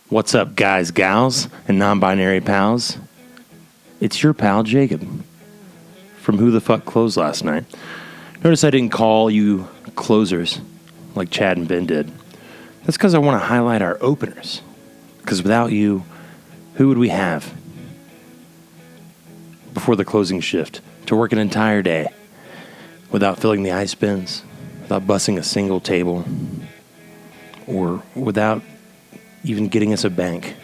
What's up, guys, gals, and non-binary pals? It's your pal, Jacob, from Who the Fuck Closed Last Night. Notice I didn't call you closers like Chad and Ben did. That's because I want to highlight our openers. Because without you, who would we have before the closing shift to work an entire day without filling the ice bins, without bussing a single table, or without even getting us a bank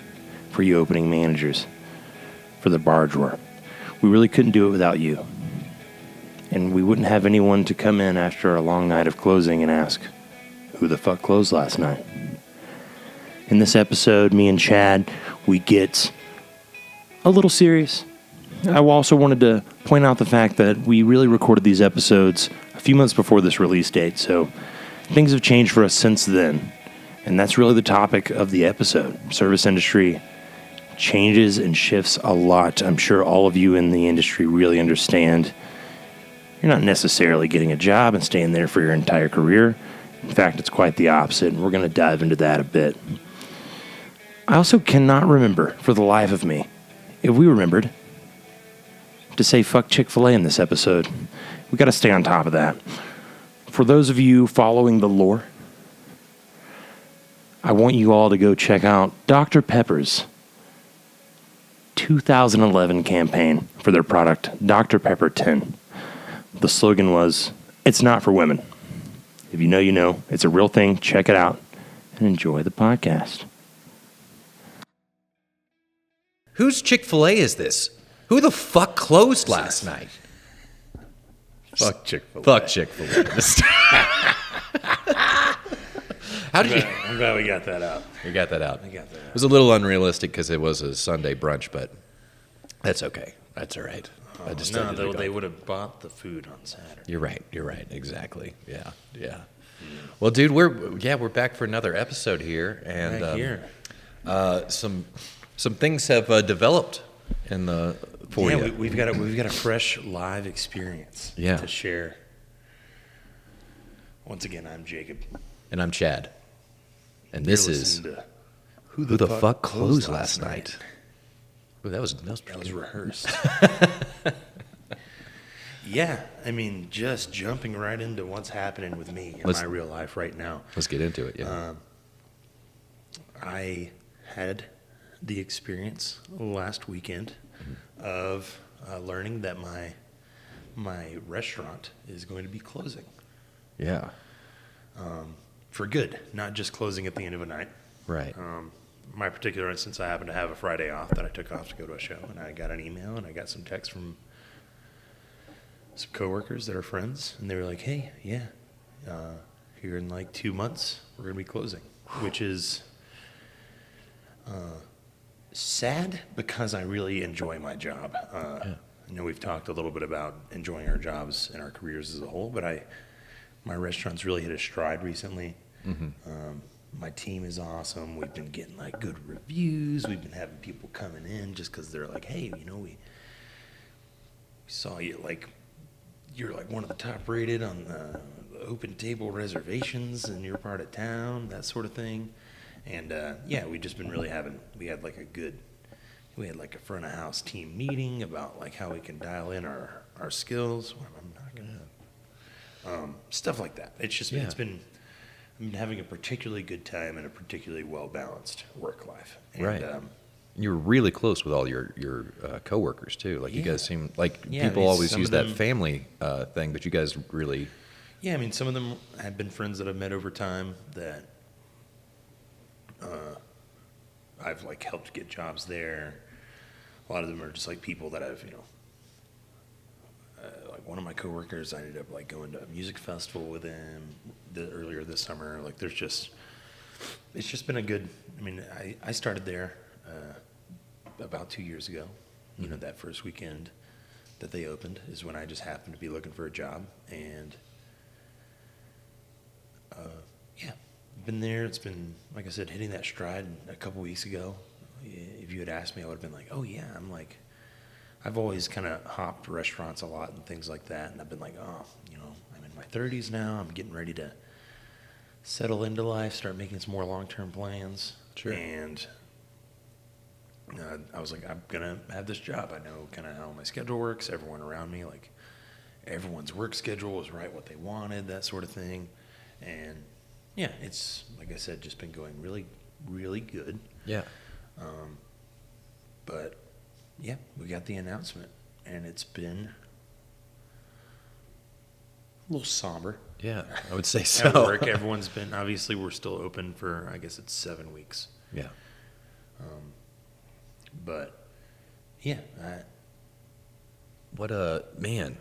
for you opening managers for the bar drawer? We really couldn't do it without you. And we wouldn't have anyone to come in after a long night of closing and ask, who the fuck closed last night? In this episode, me and Chad, we get a little serious. I also wanted to point out the fact that we really recorded these episodes a few months before this release date, so things have changed for us since then. And that's really the topic of the episode. Service industry changes and shifts a lot. I'm sure all of you in the industry really understand. You're not necessarily getting a job and staying there for your entire career. In fact, it's quite the opposite, and we're going to dive into that a bit. I also cannot remember, for the life of me, if we remembered to say fuck Chick-fil-A in this episode. We got to stay on top of that. For those of you following the lore, I want you all to go check out Dr. Pepper's 2011 campaign for their product, Dr. Pepper 10. The slogan was, "It's not for women." If you know, you know. It's a real thing. Check it out and enjoy the podcast. Whose Chick-fil-A is this? Who the fuck closed last night? Fuck Chick-fil-A. Fuck Chick-fil-A. How did you? I'm glad we got that out. You got that out. I got that out. It was a little unrealistic because it was a Sunday brunch, but that's okay. That's all right. I just No, though they would have bought the food on Saturday. You're right. You're right. Exactly. Yeah. Yeah. Well, dude, we're back for another episode here, and Back here. Some things have developed in the for you. Yeah, we've got a fresh live experience to share. Once again, I'm Jacob, and I'm Chad, and this is Who the Fuck Closed Last Night. Ooh, that was rehearsed. Yeah, I mean, just jumping right into what's happening with me in my real life right now. Let's get into it. Yeah, I had the experience last weekend of learning that my restaurant is going to be closing. Yeah. For good, not just closing at the end of a night. Right. My particular instance, I happened to have a Friday off that I took off to go to a show, and I got an email and I got some texts from some coworkers that are friends, and they were like, "Hey, yeah, here in like 2 months, we're gonna be closing," which is sad because I really enjoy my job. You know, we've talked a little bit about enjoying our jobs and our careers as a whole, but my restaurant's really hit a stride recently. Mm-hmm. My team is awesome. We've been getting like good reviews. We've been having people coming in just because they're like, "Hey, you know, we saw you, like, you're like one of the top rated on the open table reservations in your part of town," that sort of thing. And yeah, we've just been really we had like a front of house team meeting about like how we can dial in our skills. I'm not gonna stuff like that. It's just I've been having a particularly good time and a particularly well balanced work life. And, right. You're really close with all your coworkers too. Like you guys seem like people always use that family thing, but you guys really. Yeah, I mean, some of them have been friends that I've met over time that I've like helped get jobs there. A lot of them are just like people that I've, like one of my coworkers, I ended up like going to a music festival with him earlier this summer. Like it's just been a good, I mean, I started there about 2 years ago. You know, that first weekend that they opened is when I just happened to be looking for a job. And yeah, been there. It's been, like I said, hitting that stride a couple weeks ago. If you had asked me, I would have been like, "Oh yeah." I've always kind of hopped restaurants a lot and things like that, and I've been like, "Oh, I'm in my 30s now. I'm getting ready to settle into life, start making some more long-term plans." Sure. And I was like, I'm gonna have this job. I know kind of how my schedule works. Everyone around me, like everyone's work schedule was right what they wanted, that sort of thing. And yeah, it's like I said, just been going really, really good. Yeah. But yeah, we got the announcement, and it's been a little somber. Yeah, I would say At so. work, everyone's been, obviously we're still open for, I guess it's 7 weeks. Yeah. But yeah, What a man.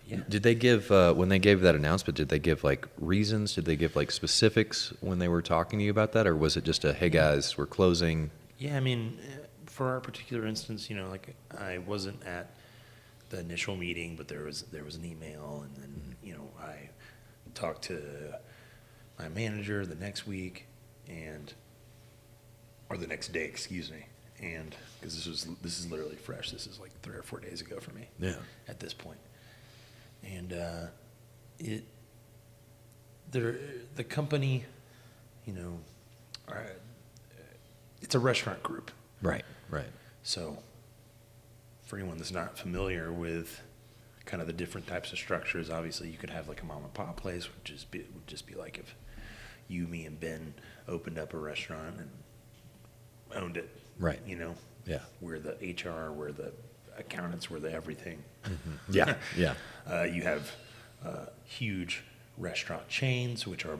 yeah. Did they give, when they gave that announcement, did they give like reasons? Did they give like specifics when they were talking to you about that? Or was it just a, hey guys, we're closing? Yeah, I mean, for our particular instance, like I wasn't at the initial meeting, but there was an email, and then I talked to my manager the next week, or the next day, excuse me, and because this is literally fresh. This is like 3 or 4 days ago for me. Yeah. At this point, and the company, it's a restaurant group. Right, right. So, for anyone that's not familiar with kind of the different types of structures, obviously you could have like a mom and pop place, would just be like if you, me, and Ben opened up a restaurant and owned it. Right. Yeah. We're the HR, we're the accountants, we're the everything. Mm-hmm. Yeah, yeah. You have huge restaurant chains, which are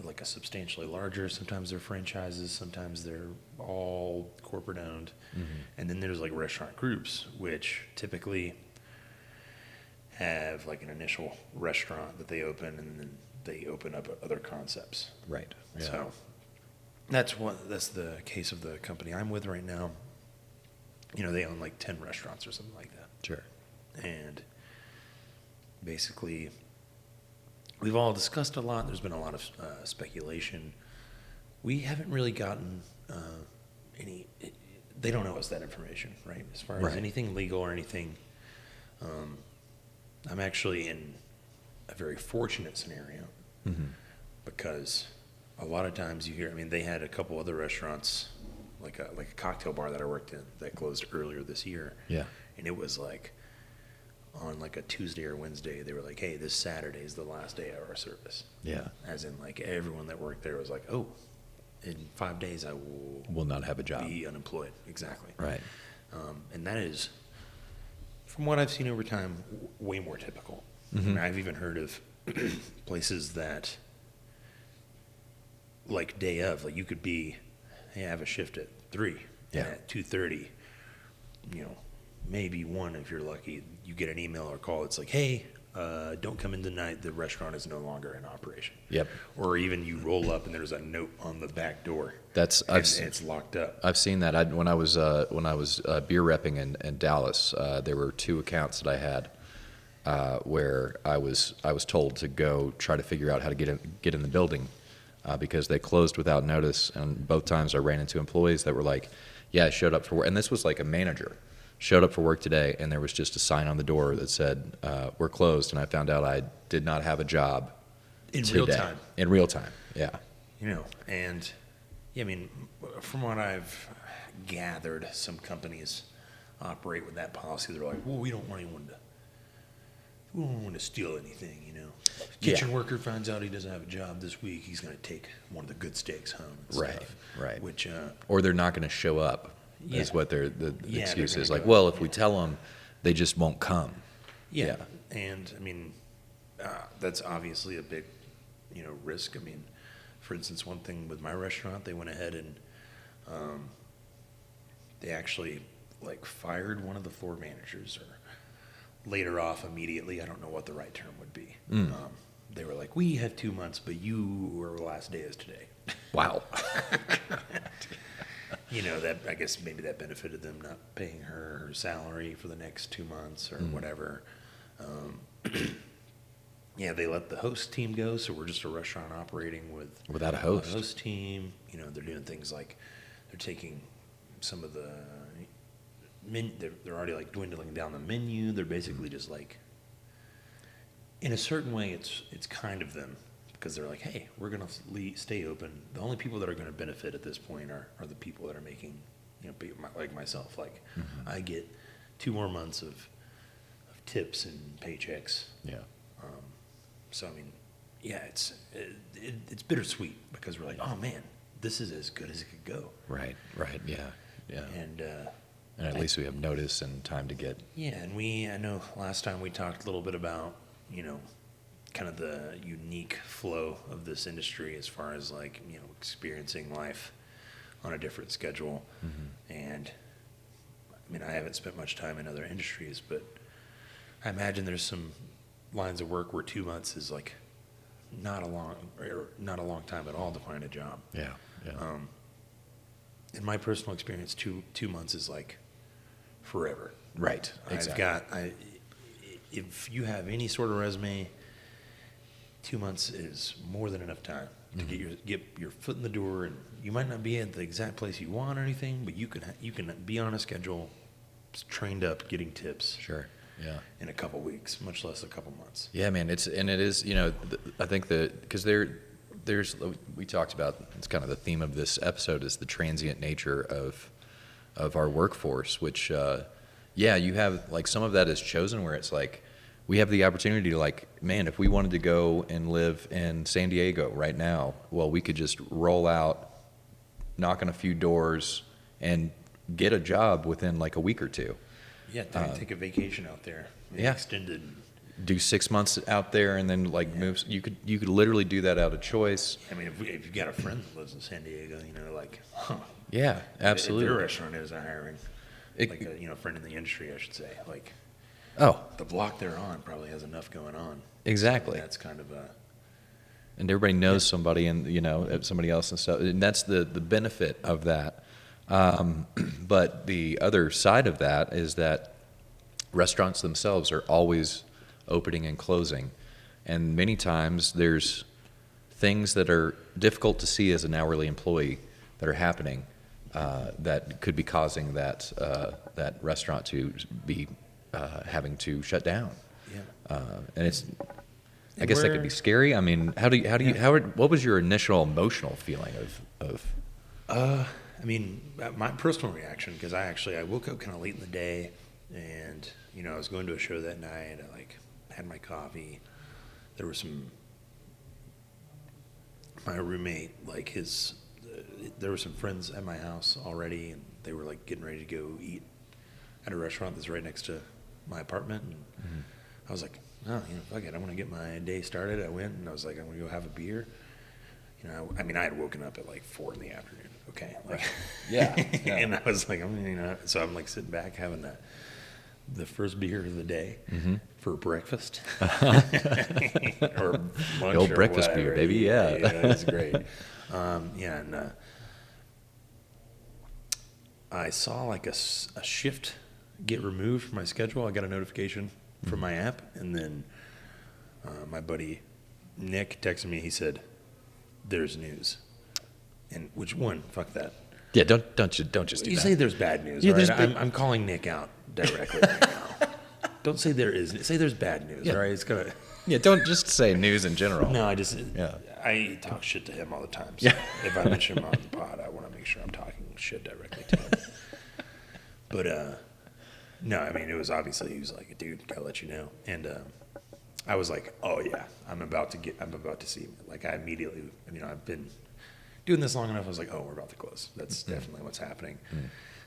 like a substantially larger. Sometimes they're franchises, sometimes they're all corporate owned. Mm-hmm. And then there's like restaurant groups, which typically have like an initial restaurant that they open, and then they open up other concepts. Right. Yeah. So that's the case of the company I'm with right now. They own like 10 restaurants or something like that. Sure. And basically, we've all discussed a lot. There's been a lot of speculation. We haven't really gotten any. They don't know us that information, right? As far as anything legal or anything. I'm actually in a very fortunate scenario, because a lot of times you hear. I mean, they had a couple other restaurants, like a cocktail bar that I worked in that closed earlier this year. Yeah. And it was like on like a Tuesday or Wednesday, they were like, hey, this Saturday is the last day of our service. Yeah. As in, like, everyone that worked there was like, oh, in 5 days I will not have a job. Be unemployed. Exactly. Right. And that is, from what I've seen over time, way more typical. Mm-hmm. I mean, I've even heard of places that, like, day of, like, you could be, hey, I have a shift at 3. Yeah. And at 2:30, maybe 1 if you're lucky, you get an email or call. It's like, hey, don't come in tonight. The restaurant is no longer in operation. Yep. Or even you roll up and there's a note on the back door. And it's locked up. I've seen that. When I was beer repping in Dallas, there were 2 accounts that I had where I was told to go try to figure out how to get in the building because they closed without notice. And both times I ran into employees that were like, "Yeah, I showed up for work," and this was like a manager. Showed up for work today, and there was just a sign on the door that said, we're closed, and I found out I did not have a job In today. real time. In real time, yeah. And, yeah, I mean, from what I've gathered, some companies operate with that policy. They're like, well, we don't want anyone to steal anything, Kitchen worker finds out he doesn't have a job this week, he's going to take one of the good steaks home and stuff. Right. Which, or they're not going to show up. Yeah. Is what the excuse is. Like, go. well, if we tell them, they just won't come. Yeah. And, I mean, that's obviously a big, risk. I mean, for instance, one thing with my restaurant, they went ahead and they actually, like, fired one of the floor managers or laid her off immediately. I don't know what the right term would be. They were like, we have 2 months, but your last day is today. Wow. That I guess maybe that benefited them not paying her salary for the next 2 months or whatever. Yeah, they let the host team go, so we're just a restaurant operating without a host. A host team. They're doing things like they're taking some of the they're already like dwindling down the menu. They're basically just like, in a certain way, it's kind of them. Because they're like, hey, we're going to stay open. The only people that are going to benefit at this point are the people that are making like myself, like I get 2 more months of tips and paychecks. Yeah. So I mean, yeah, it's bittersweet because we're like, oh man, this is as good as it could go. Right. Yeah. And at least we have notice and time to get. yeah, and I know last time we talked a little bit about, kind of the unique flow of this industry as far as like, experiencing life on a different schedule. And I mean, I haven't spent much time in other industries, but I imagine there's some lines of work where 2 months is like not a long time at all to find a job. Yeah. In my personal experience, two months is like forever. Right. Exactly. If you have any sort of resume, 2 months is more than enough time to get your foot in the door, and you might not be at the exact place you want or anything, but you can be on a schedule, trained up, getting tips. Sure. Yeah. In a couple weeks, much less a couple months. Yeah, man. It is. I think because there's we talked about, it's kind of the theme of this episode is the transient nature of our workforce, which you have like some of that is chosen where it's like we have the opportunity to like, man, if we wanted to go and live in San Diego right now, well, we could just roll out, knock on a few doors, and get a job within like a week or two. Yeah, take a vacation out there. Extended. Do 6 months out there and then like move. You could literally do that out of choice. I mean, if you've got a friend that lives in San Diego, Yeah, absolutely. If their restaurant is hiring, like a friend in the industry, I should say, like, the block they're on probably has enough going on. Exactly. So that's kind of and everybody knows somebody and somebody else and stuff, and that's the benefit of that. But the other side of that is that restaurants themselves are always opening and closing. And many times there's things that are difficult to see as an hourly employee that are happening that could be causing that restaurant to be having to shut down. Yeah. And it's, I guess that could be scary. I mean, what was your initial emotional feeling of? I mean, my personal reaction, because I woke up kind of late in the day, and I was going to a show that night. I had my coffee. There were my roommate, there were some friends at my house already, and they were like getting ready to go eat at a restaurant that's right next to my apartment. And I was like, oh, fuck it, I'm gonna get my day started. I went and I was like, I'm gonna go have a beer. I mean, I had woken up at like 4 in the afternoon. Okay, Yeah. And I was like, so I'm like sitting back having the first beer of the day for breakfast or lunch. The old breakfast beer, baby. Yeah, it's great. And I saw like a shift get removed from my schedule. I got a notification from my app, and then my buddy Nick texted me. He said, "There's news." And which one? Fuck that. Yeah, don't just do that. You say there's bad news. Yeah, right? I'm calling Nick out directly right now. Don't say there is. Say there's bad news. Yeah. All right, it's gonna. Yeah, don't just say news in general. No, I talk shit to him all the time. So if I mention him on the pod, I want to make sure I'm talking shit directly to him. But no, I mean, it was obviously, he was like, dude, gotta let you know. And I was like, oh yeah, I'm about to see him. Like I immediately, I've been doing this long enough. I was like, oh, we're about to close. That's definitely what's happening.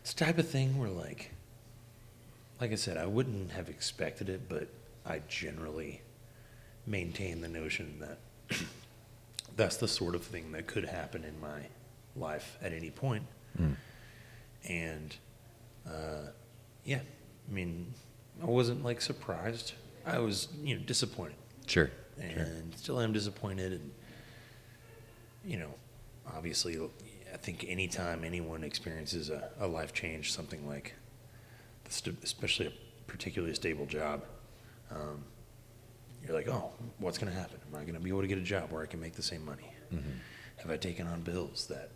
It's the type of thing where like I said, I wouldn't have expected it, but I generally maintain the notion that that's the sort of thing that could happen in my life at any point. And yeah, I mean, I wasn't like surprised. I was, disappointed. Sure. And still am disappointed. And, obviously, I think anytime anyone experiences a life change, something like, especially a particularly stable job, you're like, oh, what's going to happen? Am I going to be able to get a job where I can make the same money? Have I taken on bills that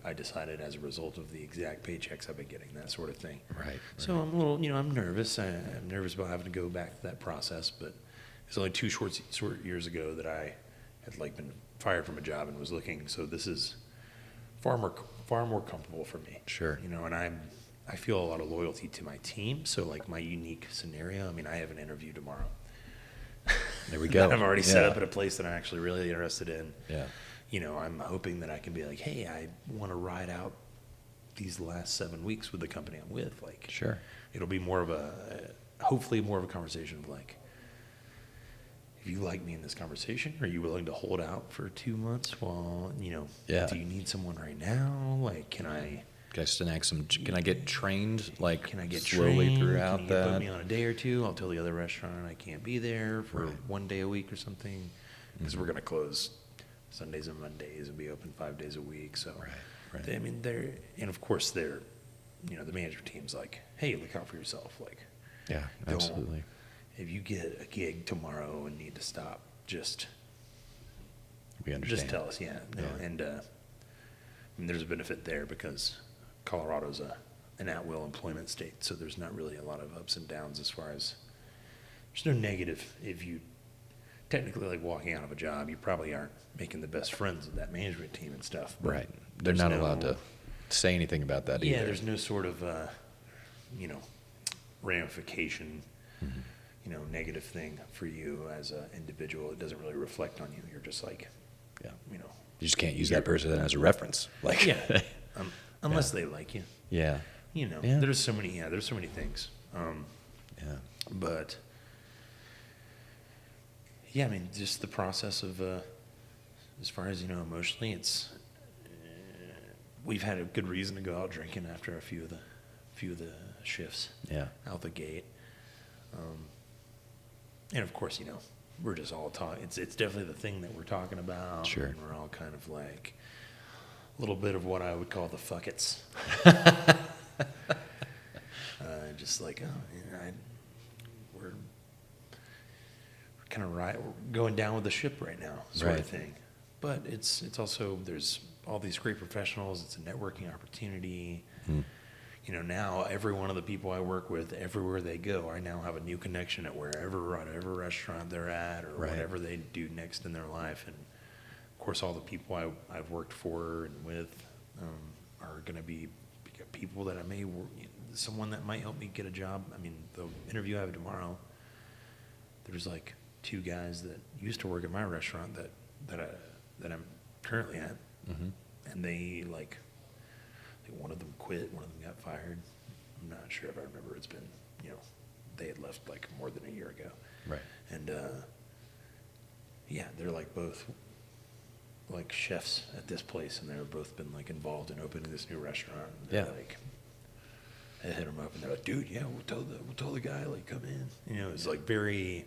I decided as a result of the exact paychecks I've been getting, that sort of thing. Right. So I'm a little, I'm nervous. I'm nervous about having to go back to that process, but it's only 2 short years ago that I had been fired from a job and was looking. So this is far more far more comfortable for me. Sure. You know, and I feel a lot of loyalty to my team. So like my unique scenario, I mean, I have an interview tomorrow. There we go. That I've already set up at a place that I'm actually really interested in. Yeah. You know, I'm hoping that I can be like, hey, I want to ride out these last 7 weeks with the company I'm with. Like, Sure. it'll be more of hopefully more of a conversation of like, if you like me in this conversation, are you willing to hold out for 2 months while, you know, do you need someone right now? Like, can I get trained, like, can I get slowly trained? throughout can you that? put me on a day or two? I'll tell the other restaurant I can't be there for 1 day a week or something, because we're going to close Sundays and Mondays and be open 5 days a week. So, Right. I mean, and of course you know, the management team's like, hey, look out for yourself. Like, Yeah, absolutely. if you get a gig tomorrow and need to stop, just Understand. tell us, yeah. No, Yeah. and I mean, there's a benefit there because Colorado's an at-will employment state, so there's not really a lot of ups and downs as far as there's no negative. If you technically like walking out of a job, you probably aren't making the best friends with that management team and stuff. But Right. They're not allowed to say anything about that either. Yeah, there's no sort of you know, ramification. You know, negative thing for you as an individual. It doesn't really reflect on you. You're just like, Yeah. you know, You just can't use that person as a reference. Like, yeah, unless they like you. Yeah. You know, Yeah. there's so many things. Yeah. But yeah, I mean, just the process of as far as, you know, emotionally, it's we've had a good reason to go out drinking after a few of the shifts. Yeah. Out the gate. And of course, you know, we're just all talking. It's definitely the thing that we're talking about. Sure. And we're all kind of like a little bit of what I would call the fuckets. Just like, we're kind of we're going down with the ship right now, sort of thing. But it's also, there's all these great professionals. It's a networking opportunity. You know, now every one of the people I work with, everywhere they go, I now have a new connection at whatever restaurant they're at or whatever they do next in their life. And of course, all the people I've worked for and with are going to be people that I may someone that might help me get a job. I mean, the interview I have tomorrow, there's like 2 guys that used to work at my restaurant that I'm currently at, and they like. One of them quit, one of them got fired. I'm not sure if I remember. It's been, you know, they had left like more than a year ago. Right. And yeah, they're like both like chefs at this place, and they've both been like involved in opening this new restaurant. And they're like, I hit them up, and they're like, dude, yeah, we'll tell the guy, like, come in. You know, it's like very,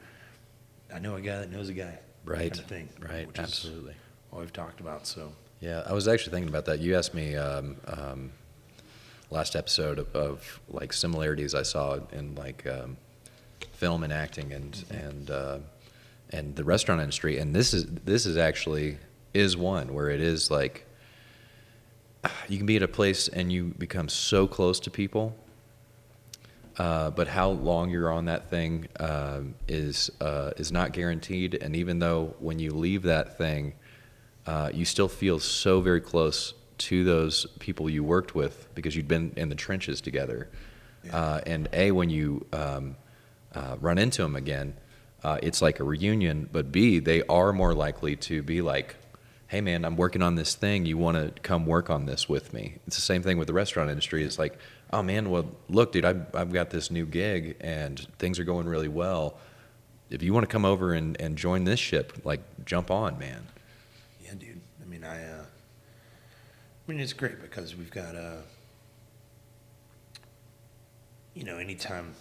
I know a guy that knows a guy. Right. Kind of thing. Right. Which Absolutely. is all we've talked about. So. Yeah, I was actually thinking about that. You asked me last episode of like similarities I saw in like film and acting and the restaurant industry, and this is actually one where it is like you can be at a place and you become so close to people, but how long you're on that thing is not guaranteed, and even though when you leave that thing. You still feel so very close to those people you worked with because you'd been in the trenches together. Yeah. And when you run into them again, it's like a reunion. But B, they are more likely to be like, hey, man, I'm working on this thing. You want to come work on this with me? It's the same thing with the restaurant industry. It's like, oh, man, well, look, dude, I've got this new gig, and things are going really well. If you want to come over and join this ship, like, jump on, man. Yeah, dude. I mean, it's great because we've got you know, anytime.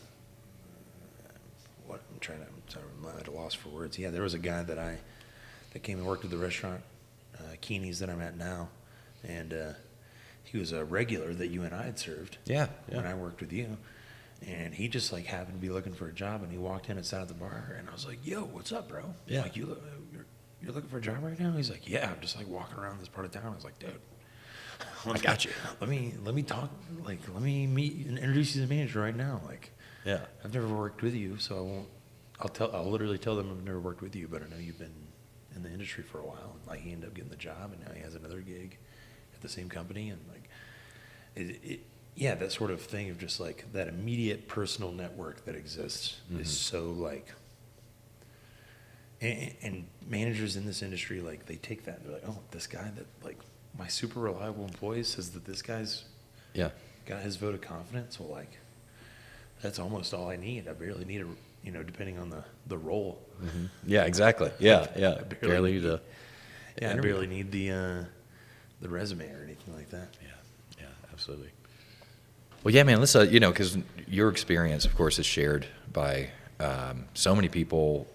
I'm at a loss for words. Yeah, there was a guy that came and worked at the restaurant, Keeney's that I'm at now, and he was a regular that you and I had served. Yeah. When I worked with you, and he just like happened to be looking for a job, and he walked in and sat at the bar, and I was like, "Yo, what's up, bro? Yeah. Like you're looking for a job right now?" He's like, "Yeah, I'm just like walking around this part of town." I was like, "Dude, I got you. Let me talk. Like, let me meet and introduce you to the manager right now. Like, Yeah. I've never worked with you, so I won't. I'll literally tell them I've never worked with you, but I know you've been in the industry for a while." And like, he ended up getting the job, and now he has another gig at the same company, and like yeah, that sort of thing of just like that immediate personal network that exists is so like, and managers in this industry, like they take that and they're like, oh, this guy that like my super reliable employee says that this guy's got his vote of confidence. Well, like that's almost all I need. I barely need depending on the role. Yeah, exactly. Yeah, I barely need the resume or anything like that. Yeah, absolutely. Well, yeah, man, let's, because your experience, of course, is shared by so many people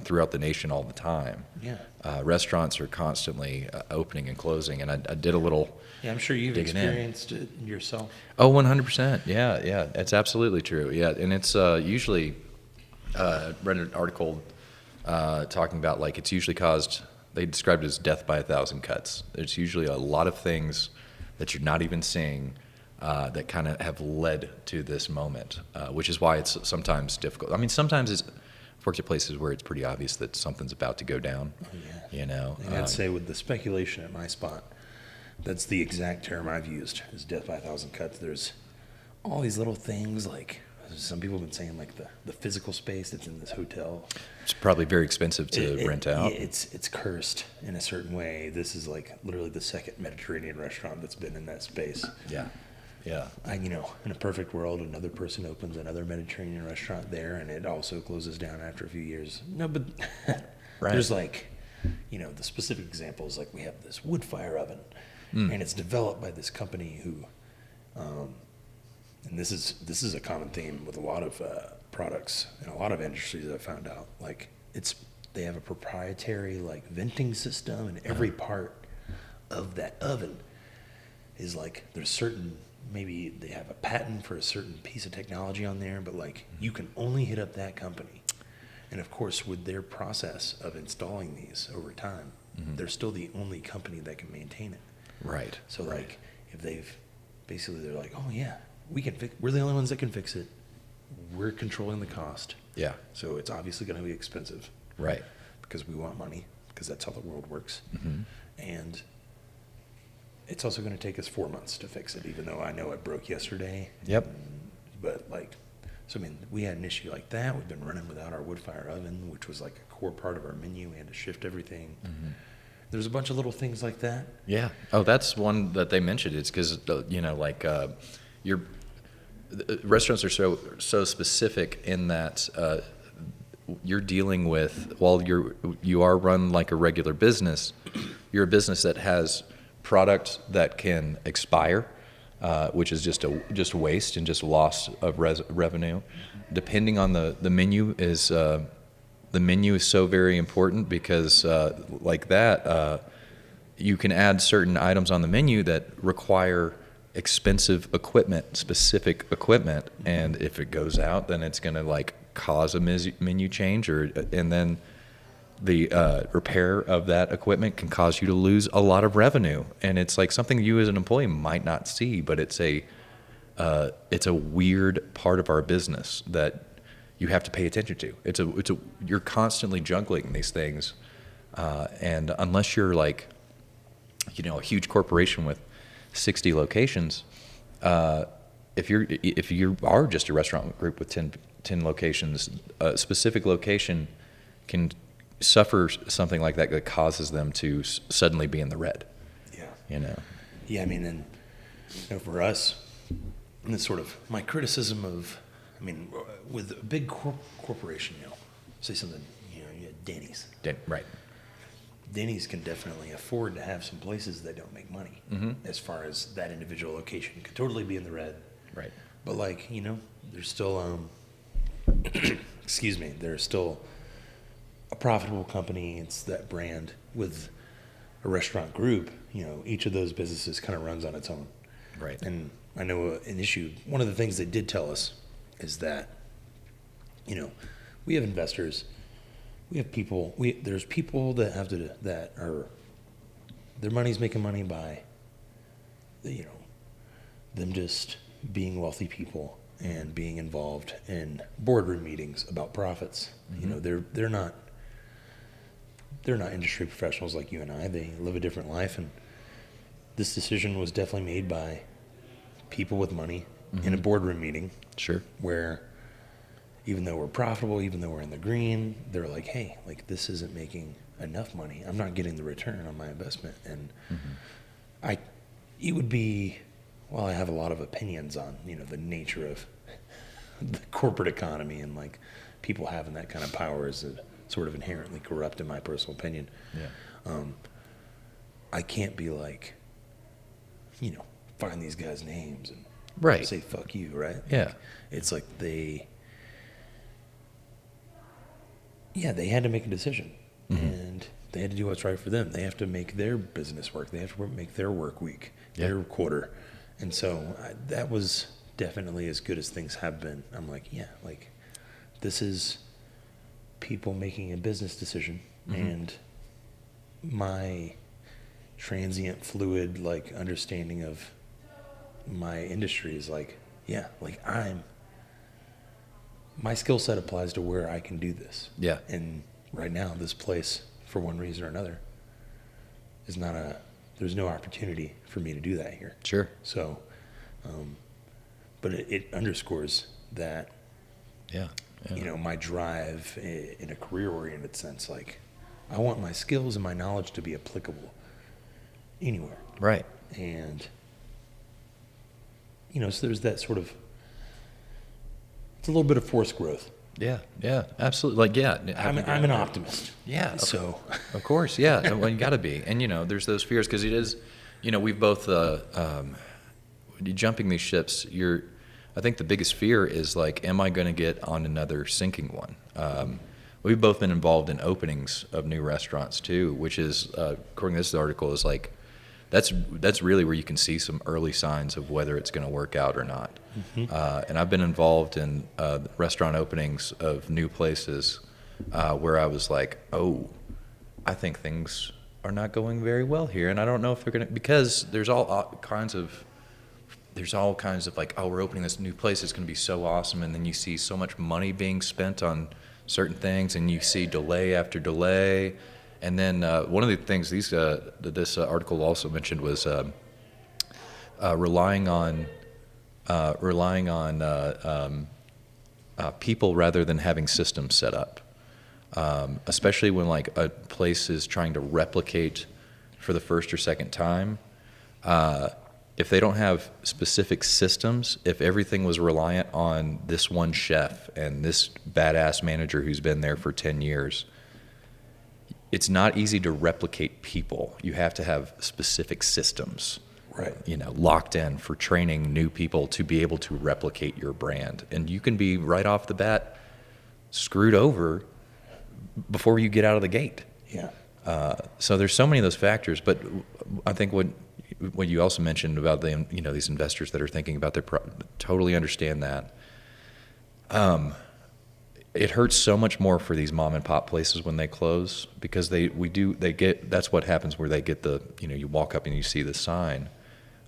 throughout the nation all the time. Yeah. Restaurants are constantly opening and closing, and I did a little Yeah, I'm sure you've digging experienced it yourself. Oh, 100%. Yeah, it's absolutely true. Yeah, and it's usually, read an article talking about, like, it's usually caused, they described it as death by 1,000 cuts. There's usually a lot of things that you're not even seeing that kind of have led to this moment, which is why it's sometimes difficult. I mean, sometimes I've worked at places where it's pretty obvious that something's about to go down. Oh, yeah. And I'd say with the speculation at my spot, that's the exact term I've used, is death by 1,000 cuts. There's all these little things, like some people have been saying, like the physical space that's in this hotel. It's probably very expensive to rent out. It's cursed in a certain way. This is like literally the second Mediterranean restaurant that's been in that space. Yeah. In a perfect world, another person opens another Mediterranean restaurant there, and it also closes down after a few years. No, but right. There's like, the specific examples, like we have this wood fire oven, and it's developed by this company who, and this is a common theme with a lot of products and a lot of industries I've found out. Like they have a proprietary like venting system, and every part of that oven is like there's certain. Maybe they have a patent for a certain piece of technology on there, but like you can only hit up that company. And of course, with their process of installing these over time, they're still the only company that can maintain it. Right. So like if they're like, oh yeah, we're the only ones that can fix it. We're controlling the cost. Yeah. So it's obviously going to be expensive. Right. Because we want money, because that's how the world works. And it's also going to take us 4 months to fix it, even though I know it broke yesterday. Yep. But we had an issue like that. We've been running without our wood fire oven, which was like a core part of our menu. We had to shift everything. There's a bunch of little things like that. Yeah. Oh, that's one that they mentioned. It's because your restaurants are so specific in that you're dealing with, while you are run like a regular business, you're a business that has product that can expire, which is just waste and just loss of revenue. Depending on the menu is the menu is so very important because you can add certain items on the menu that require expensive equipment, specific equipment, and if it goes out, then it's going to like cause a menu change, and then the repair of that equipment can cause you to lose a lot of revenue, and it's like something you as an employee might not see, but it's a weird part of our business that you have to pay attention to. You're constantly juggling these things, and unless you're like, a huge corporation with 60 locations, if you are just a restaurant group with 10 locations, a specific location can suffer something like that causes them to suddenly be in the red. Yeah. Yeah, I mean, and for us, and it's sort of my criticism of, with a big corporation, say something, you had Denny's. Right. Denny's can definitely afford to have some places that don't make money, as far as that individual location could totally be in the red. Right. But there's still, there's still a profitable company. It's that brand. With a restaurant group, each of those businesses kind of runs on its own. Right. And I know an issue, one of the things they did tell us is that, we have investors, we have people, there's people that are, their money's making money by, them just being wealthy people and being involved in boardroom meetings about profits. They're not industry professionals like you and I. They live a different life, and this decision was definitely made by people with money Mm-hmm. in a boardroom meeting Sure. where even though we're profitable, even though we're in the green, they're like, hey, like this isn't making enough money. I'm not getting the return on my investment. And it would be, well, I have a lot of opinions on, the nature of the corporate economy and like people having that kind of power is sort of inherently corrupt in my personal opinion. Yeah. I can't be like, find these guys' names and Right. say fuck you, right? Yeah. Like, it's like they had to make a decision, and they had to do what's right for them. They have to make their business work. They have to make their work week, their quarter, and so that was definitely as good as things have been. I'm like, yeah, like this is people making a business decision, and my transient, fluid, like understanding of my industry is like, yeah, like my skill set applies to where I can do this. Yeah. And right now, this place, for one reason or another, is there's no opportunity for me to do that here. Sure. So, but it underscores that, Yeah. my drive in a career-oriented sense, like I want my skills and my knowledge to be applicable anywhere. Right. And, so there's that sort of, it's a little bit of forced growth. Yeah. Yeah. Absolutely. Like, yeah. I'm an optimist. Yeah. So, Of course. Yeah. Well, you got to be. And, there's those fears because it is, we've both, jumping these ships, I think the biggest fear is like, am I going to get on another sinking one? We've both been involved in openings of new restaurants too, which is, according to this article, is like, that's really where you can see some early signs of whether it's going to work out or not. And I've been involved in restaurant openings of new places where I was like, oh, I think things are not going very well here, and I don't know if they're going to, because there's all kinds of like, oh, we're opening this new place, it's going to be so awesome, and then you see so much money being spent on certain things, and you see delay after delay. And then one of the things this article also mentioned was relying on people rather than having systems set up, especially when like a place is trying to replicate for the first or second time. If they don't have specific systems, if everything was reliant on this one chef and this badass manager who's been there for 10 years, it's not easy to replicate people. You have to have specific systems, right. Locked in for training new people to be able to replicate your brand. And you can be right off the bat screwed over before you get out of the gate. Yeah. So there's so many of those factors, but I think what you also mentioned about these investors that are thinking about totally understand that. It hurts so much more for these mom and pop places when they close, because that's what happens where they get you walk up and you see the sign.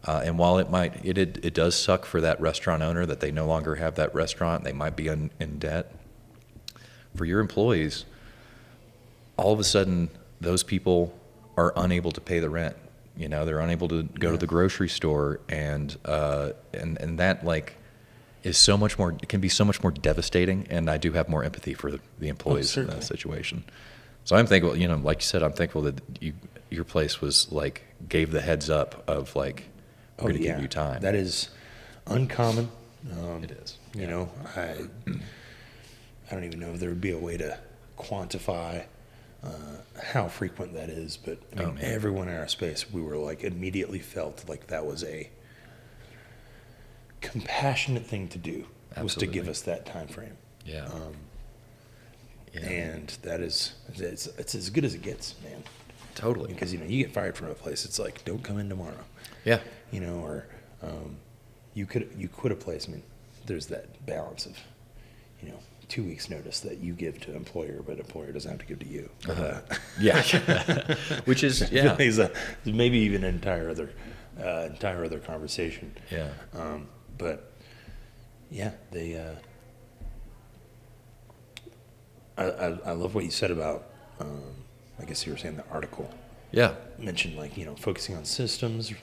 And while it does suck for that restaurant owner that they no longer have that restaurant, they might be in debt. For your employees, all of a sudden those people are unable to pay the rent. They're unable to go to the grocery store, and that like is so much more. It can be so much more devastating, and I do have more empathy for the employees in that situation. So I'm thankful. Like you said, I'm thankful that your place was like gave the heads up of like we're going to give you time. That is uncommon. It is. I don't even know if there would be a way to quantify how frequent that is, but I mean, everyone in our space, we were like immediately felt like that was a compassionate thing to do. Absolutely. Was to give us that time frame. Yeah. And that is it's as good as it gets, man. Totally. Because you get fired from a place, it's like don't come in tomorrow. Yeah. Or you quit a place. I mean, there's that balance of 2 weeks notice that you give to employer, but employer doesn't have to give to you. Yeah. Which is maybe even an entire other conversation. Yeah. But yeah, they. I love what you said about. I guess you were saying the article. Yeah. Mentioned focusing on systems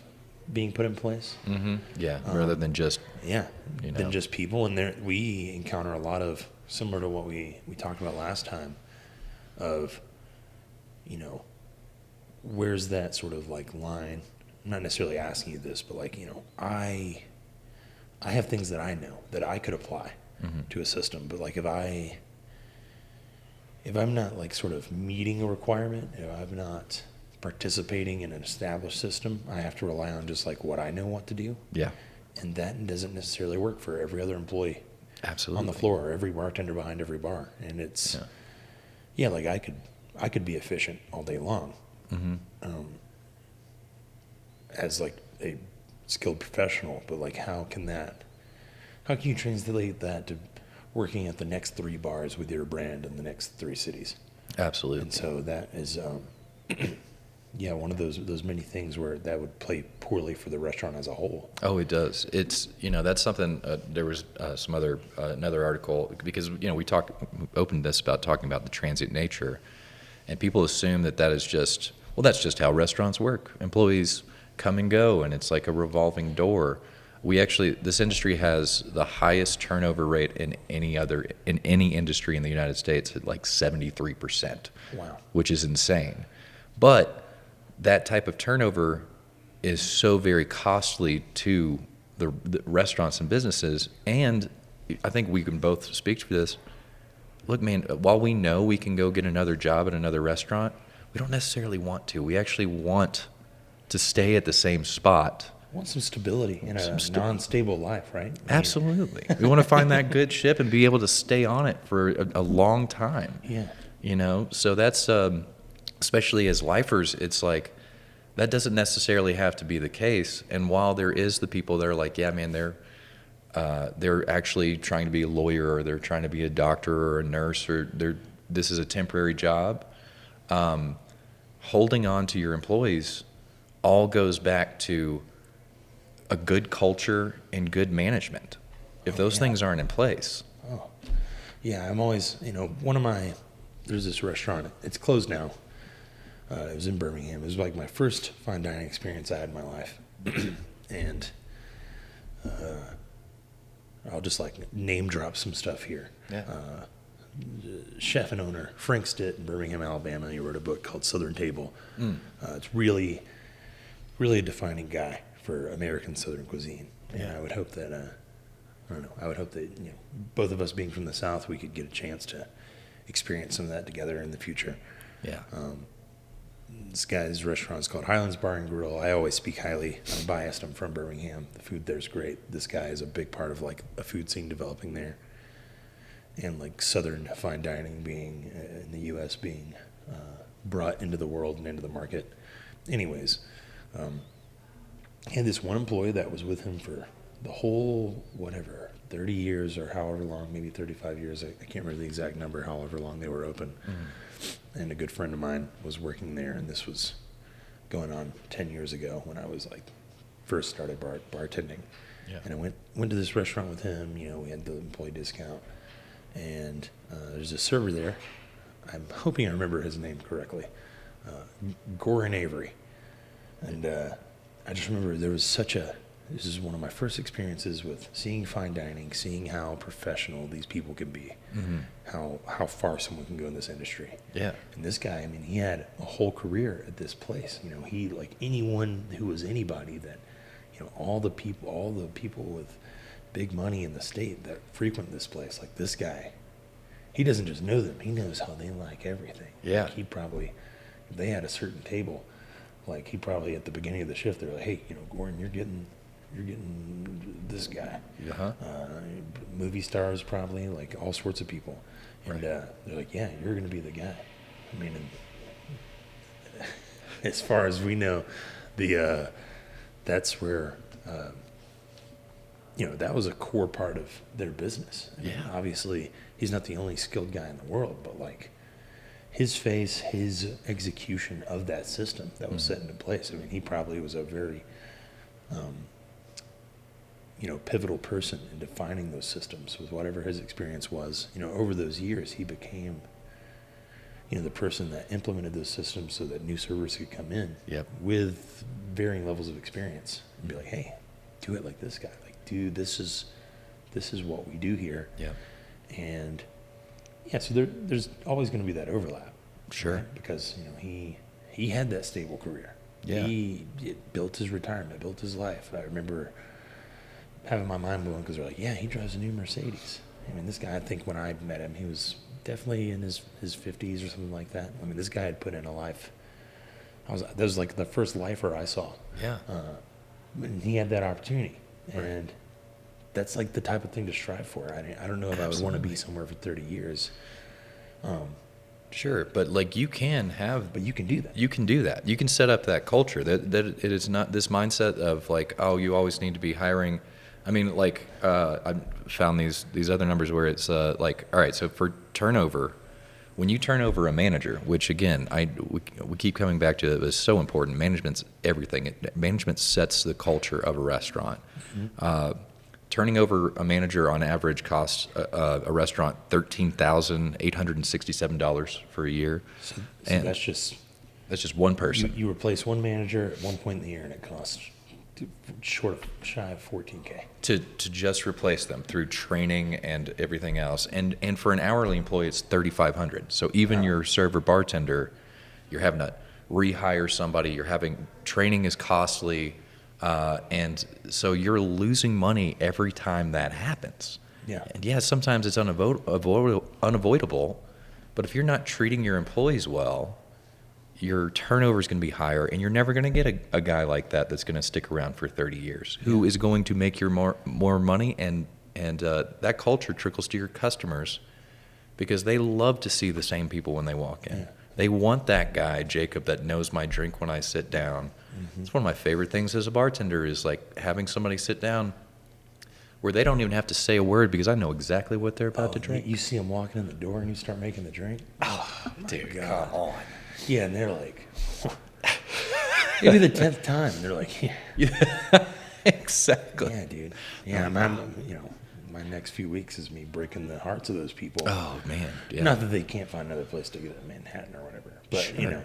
being put in place. Mm-hmm. Yeah, rather than just than just people. And there we encounter a lot of, similar to what we talked about last time, of, where's that sort of like line? I'm not necessarily asking you this, but like, I have things that I know that I could apply to a system, but like if I'm not like sort of meeting a requirement, if I'm not participating in an established system, I have to rely on just like what I know what to do. Yeah. And that doesn't necessarily work for every other employee Absolutely. on the floor, or every bartender behind every bar. And it's, like I could be efficient all day long, as like a skilled professional, but like how can you translate that to working at the next 3 bars with your brand in the next 3 cities? Absolutely. And so that is, one of those many things where that would play poorly for the restaurant as a whole. Oh, it does. It's, that's something, there was another article, because, we opened this about talking about the transient nature, and people assume that is just, that's just how restaurants work. Employees come and go, and it's like a revolving door. This industry has the highest turnover rate in any industry in the United States at like 73%. Wow. Which is insane. But that type of turnover is so very costly to the restaurants and businesses. And I think we can both speak to this. Look, man, while we know we can go get another job at another restaurant, we don't necessarily want to. We actually want to stay at the same spot. Want some stability in a non-stable life, right? Absolutely. We want to find that good ship and be able to stay on it for a long time. Yeah. So that's, especially as lifers, it's like, that doesn't necessarily have to be the case. And while there is the people that are like, yeah, man, they're actually trying to be a lawyer, or they're trying to be a doctor or a nurse, or this is a temporary job, holding on to your employees all goes back to a good culture and good management. If those things aren't in place. Oh, yeah. I'm always, there's this restaurant. It's closed now. It was in Birmingham. It was like my first fine dining experience I had in my life. And I'll just like name drop some stuff here. Yeah. Chef and owner Frank Stitt in Birmingham, Alabama. He wrote a book called Southern Table. It's really, really a defining guy for American Southern cuisine. And I would hope that, both of us being from the South, we could get a chance to experience some of that together in the future. Yeah. This guy's restaurant is called Highlands Bar and Grill. I always speak highly. I'm biased. I'm from Birmingham. The food there's great. This guy is a big part of like a food scene developing there, and like Southern fine dining being in the U.S. being brought into the world and into the market. Anyways, he had this one employee that was with him for the whole 30 years or however long, maybe 35 years. I can't remember the exact number, however long they were open. And a good friend of mine was working there, and this was going on 10 years ago when I was like first started bartending. Yeah. And I went to this restaurant with him. We had the employee discount, and there's a server there. I'm hoping I remember his name correctly, Goran Avery. And I just remember this is one of my first experiences with seeing fine dining, seeing how professional these people can be, how far someone can go in this industry. Yeah. And this guy, he had a whole career at this place. He, like anyone who was anybody that, all the people with big money in the state that frequent this place, like this guy, he doesn't just know them, he knows how they like everything. Yeah. Like he probably, if they had a certain table, like he probably at the beginning of the shift, they're like, hey, Gordon, you're getting this guy. Movie stars probably, like all sorts of people. And they're like, yeah, you're going to be the guy. As far as we know, that's where, that was a core part of their business. Obviously, he's not the only skilled guy in the world, but like his face, his execution of that system that was set into place. He probably was a very, pivotal person in defining those systems with whatever his experience was. Over those years, he became, the person that implemented those systems so that new servers could come in with varying levels of experience. and be like, hey, do it like this guy. Like, dude, this is what we do here. Yeah. And yeah, so there's always going to be that overlap. Sure. Right? Because, he had that stable career. Yeah. He built his retirement, built his life. I remember having my mind blown because they're like, yeah, he drives a new Mercedes. I mean, this guy, I think when I met him, he was definitely in his 50s or something like that. I mean, this guy had put in a life. That was like the first lifer I saw. Yeah. And he had that opportunity. Right. And that's like the type of thing to strive for. I don't know if I would want to be somewhere for 30 years. Sure, but like you can have, But you can do that. you can do that. You can set up that culture. That it is not this mindset of like, oh, you always need to be hiring. I mean, like I found these other numbers where it's like, all right, so for turnover, when you turn over a manager, which again, we keep coming back to, it is so important. Management's everything. Management sets the culture of a restaurant. Mm-hmm. Turning over a manager on average costs a restaurant $13,867 for a year. So and that's just one person. you replace one manager at one point in the year, and it costs shy of $14K. to just replace them through training and everything else. And for an hourly employee, it's $3,500. So even your server bartender, you're having to rehire somebody. You're having training is costly. And so you're losing money every time that happens. Yeah. And yeah, sometimes it's unavoidable, but if you're not treating your employees well, your turnover is going to be higher, and you're never going to get a guy like that that's going to stick around for 30 years, who is going to make you more money, and that culture trickles to your customers because they love to see the same people when they walk in. Yeah. They want that guy, Jacob, that knows my drink when I sit down. Mm-hmm. It's one of my favorite things as a bartender is like having somebody sit down where they don't even have to say a word because I know exactly what they're about to drink. You see them walking in the door and you start making the drink. Oh, dude, come on. Yeah, and they're like, maybe the 10th time, they're like, yeah. Exactly. Yeah, dude. Yeah, I'm my next few weeks is me breaking the hearts of those people. Oh, man. Yeah. Not that they can't find another place to get in Manhattan or whatever, but sure.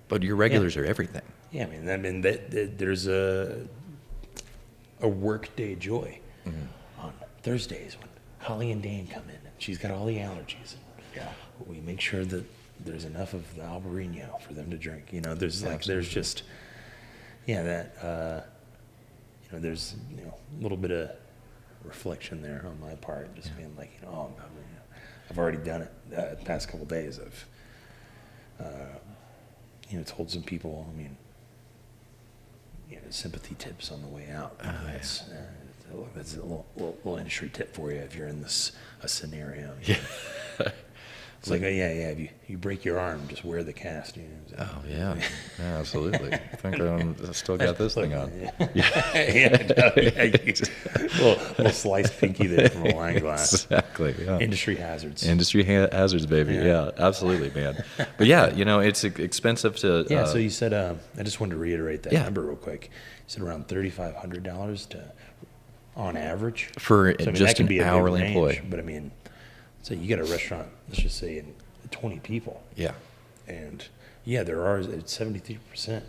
But your regulars are everything. Yeah, I mean there's a workday joy on Thursdays when Holly and Dan come in and she's got all the allergies. And we make sure that there's enough of the Albarino for them to drink. There's just that there's a little bit of reflection there on my part, just being like, I've already done it. The past couple days, I've told some people, sympathy tips on the way out. That's a little industry tip for you if you're in a scenario. Yeah. It's like, if you break your arm, just wear the cast. Oh, yeah. Yeah, absolutely. I think I still got this thing on. Little sliced pinky there from a wine glass. Exactly, yeah. Industry hazards. Industry hazards, baby. Yeah, absolutely, man. But yeah, it's expensive to... so you said, I just wanted to reiterate that number real quick. You said around $3,500 on average? For just an hourly employee. But so you got a restaurant, let's just say, 20 people. Yeah. And there are 73%.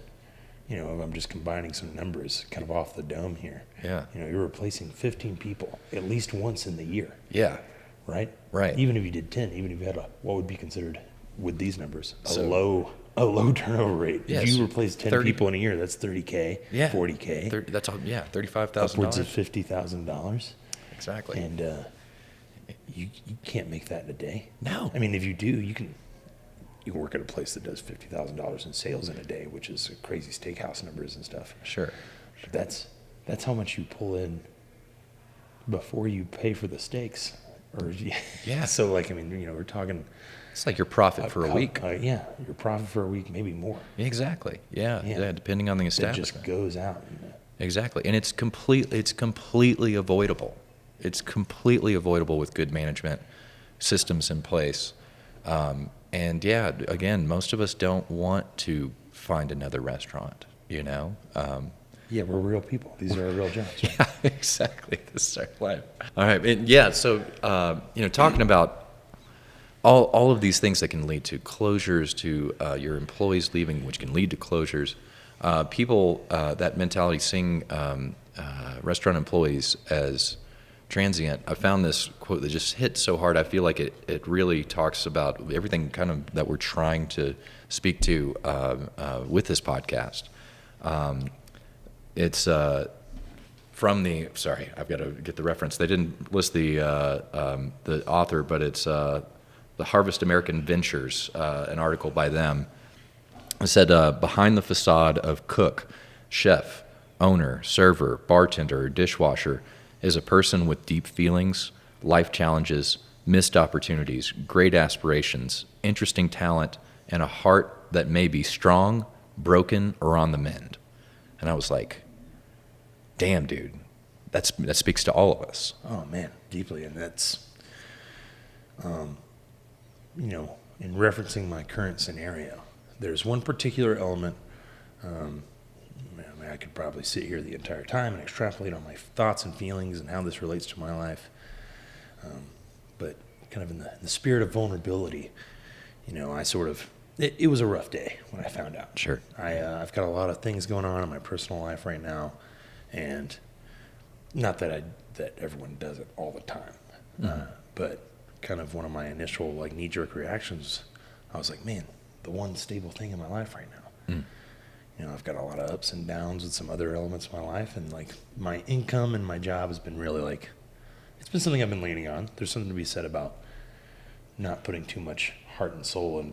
I'm just combining some numbers kind of off the dome here. Yeah. You're replacing 15 people at least once in the year. Yeah. Right? Right. Even if you did 10, even if you had what would be considered with these numbers, a low turnover rate. Yes. If you replace 10 people in a year, that's $30K, $40K. That's all. Yeah, $35,000. Upwards of $50,000. Exactly. And you can't make that in a day. No. If you do, you can work at a place that does $50,000 in sales in a day, which is crazy steakhouse numbers and stuff. Sure. But that's how much you pull in before you pay for the steaks. Yeah. So we're talking. It's like your profit for a week. Your profit for a week, maybe more. Exactly. Yeah. Depending on the establishment. It just goes out. Exactly, and it's completely avoidable. It's completely avoidable with good management systems in place. And again, most of us don't want to find another restaurant. We're real people. These are our real jobs. Right? Yeah, exactly. This is our life. All right, and so talking about all of these things that can lead to closures, to your employees leaving, which can lead to closures. People, that mentality, seeing restaurant employees as transient. I found this quote that just hit so hard. I feel like it really talks about everything kind of that we're trying to speak to with this podcast. It's from the, sorry, I've got to get the reference. They didn't list the author, but it's the Harvest American Ventures, an article by them. It said, behind the facade of cook, chef, owner, server, bartender, or dishwasher is a person with deep feelings, life challenges, missed opportunities, great aspirations, interesting talent, and a heart that may be strong, broken, or on the mend. And I was like, damn, dude, that speaks to all of us. Oh, man, deeply. And that's, in referencing my current scenario, there's one particular element. I could probably sit here the entire time and extrapolate on my thoughts and feelings and how this relates to my life. But kind of in the spirit of vulnerability, I sort of, it was a rough day when I found out. Sure. I've got a lot of things going on in my personal life right now, and not that everyone does it all the time, but kind of one of my initial knee-jerk reactions, I was like, man, the one stable thing in my life right now. I've got a lot of ups and downs with some other elements of my life, and my income and my job has been really it's been something I've been leaning on. There's something to be said about not putting too much heart and soul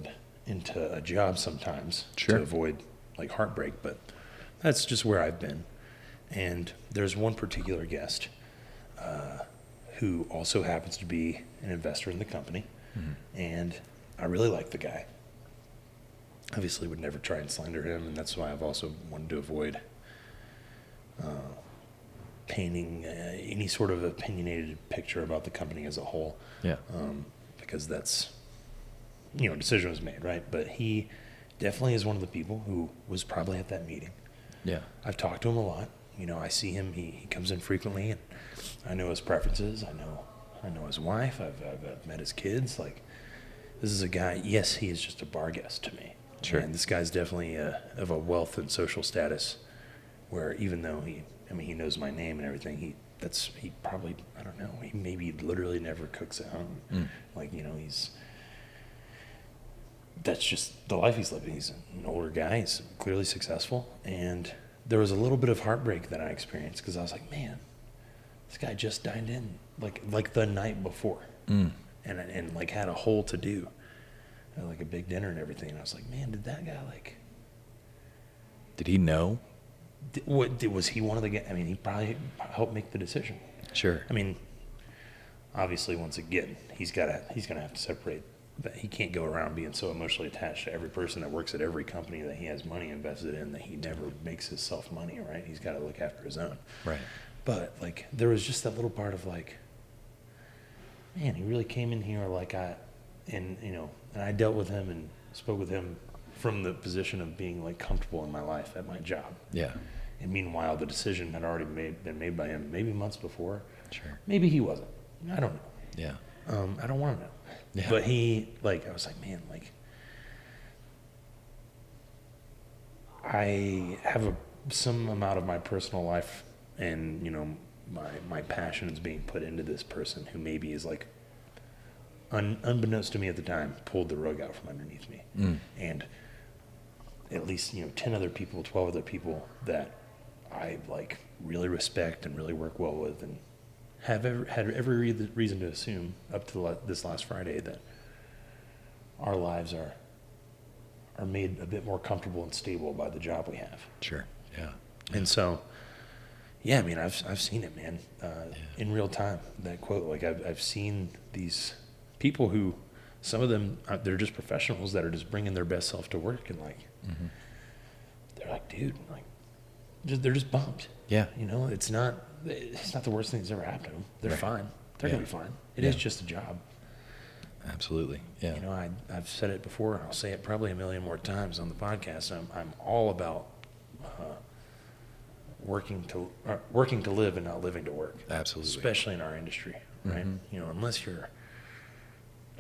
into a job sometimes. Sure. To avoid heartbreak, but that's just where I've been. And there's one particular guest who also happens to be an investor in the company, and I really like the guy. Obviously would never try and slander him, and that's why I've also wanted to avoid painting any sort of opinionated picture about the company as a whole. Yeah. Because that's, decision was made, right? But he definitely is one of the people who was probably at that meeting. Yeah. I've talked to him a lot. I see him. He comes in frequently, and I know his preferences. I know his wife. I've met his kids. This is a guy. Yes, he is just a bar guest to me. Sure. And this guy's definitely of a wealth and social status, where even though he knows my name and everything, he probably, I don't know, he maybe literally never cooks at home. That's just the life he's living. He's an older guy. He's clearly successful. And there was a little bit of heartbreak that I experienced, because I was like, man, this guy just dined in like the night before, and had a whole to do. A big dinner and everything, and I was like, man, did that guy Did he know? was he one of the guys? He probably helped make the decision. Sure. Obviously, once again, he's gonna have to separate that. He can't go around being so emotionally attached to every person that works at every company that he has money invested in, that he never makes himself money, right? He's got to look after his own. Right. But there was just that little part of man, he really came in here and I dealt with him and spoke with him from the position of being comfortable in my life at my job. Yeah. And meanwhile, the decision had already been made by him, maybe months before. Sure. Maybe he wasn't. I don't know. Yeah. I don't want to know. Yeah. But he, I was like, man, I have some amount of my personal life and, my passions being put into this person who maybe is unbeknownst to me at the time, pulled the rug out from underneath me. And at least, 10 other people, 12 other people that I really respect and really work well with, and had every reason to assume up to this last Friday that our lives are made a bit more comfortable and stable by the job we have. Sure. Yeah. And so, yeah, I've seen it, man, in real time. That quote, I've seen these people who, some of them, they're just professionals that are just bringing their best self to work, and they're like, dude, they're just bummed. Yeah. It's not the worst thing that's ever happened to them. They're Right. fine. They're Yeah. gonna be fine. It Yeah. is just a job. Absolutely. Yeah. I've said it before, and I'll say it probably a million more times on the podcast. I'm all about working to live and not living to work. Absolutely. Especially in our industry, right? Unless you're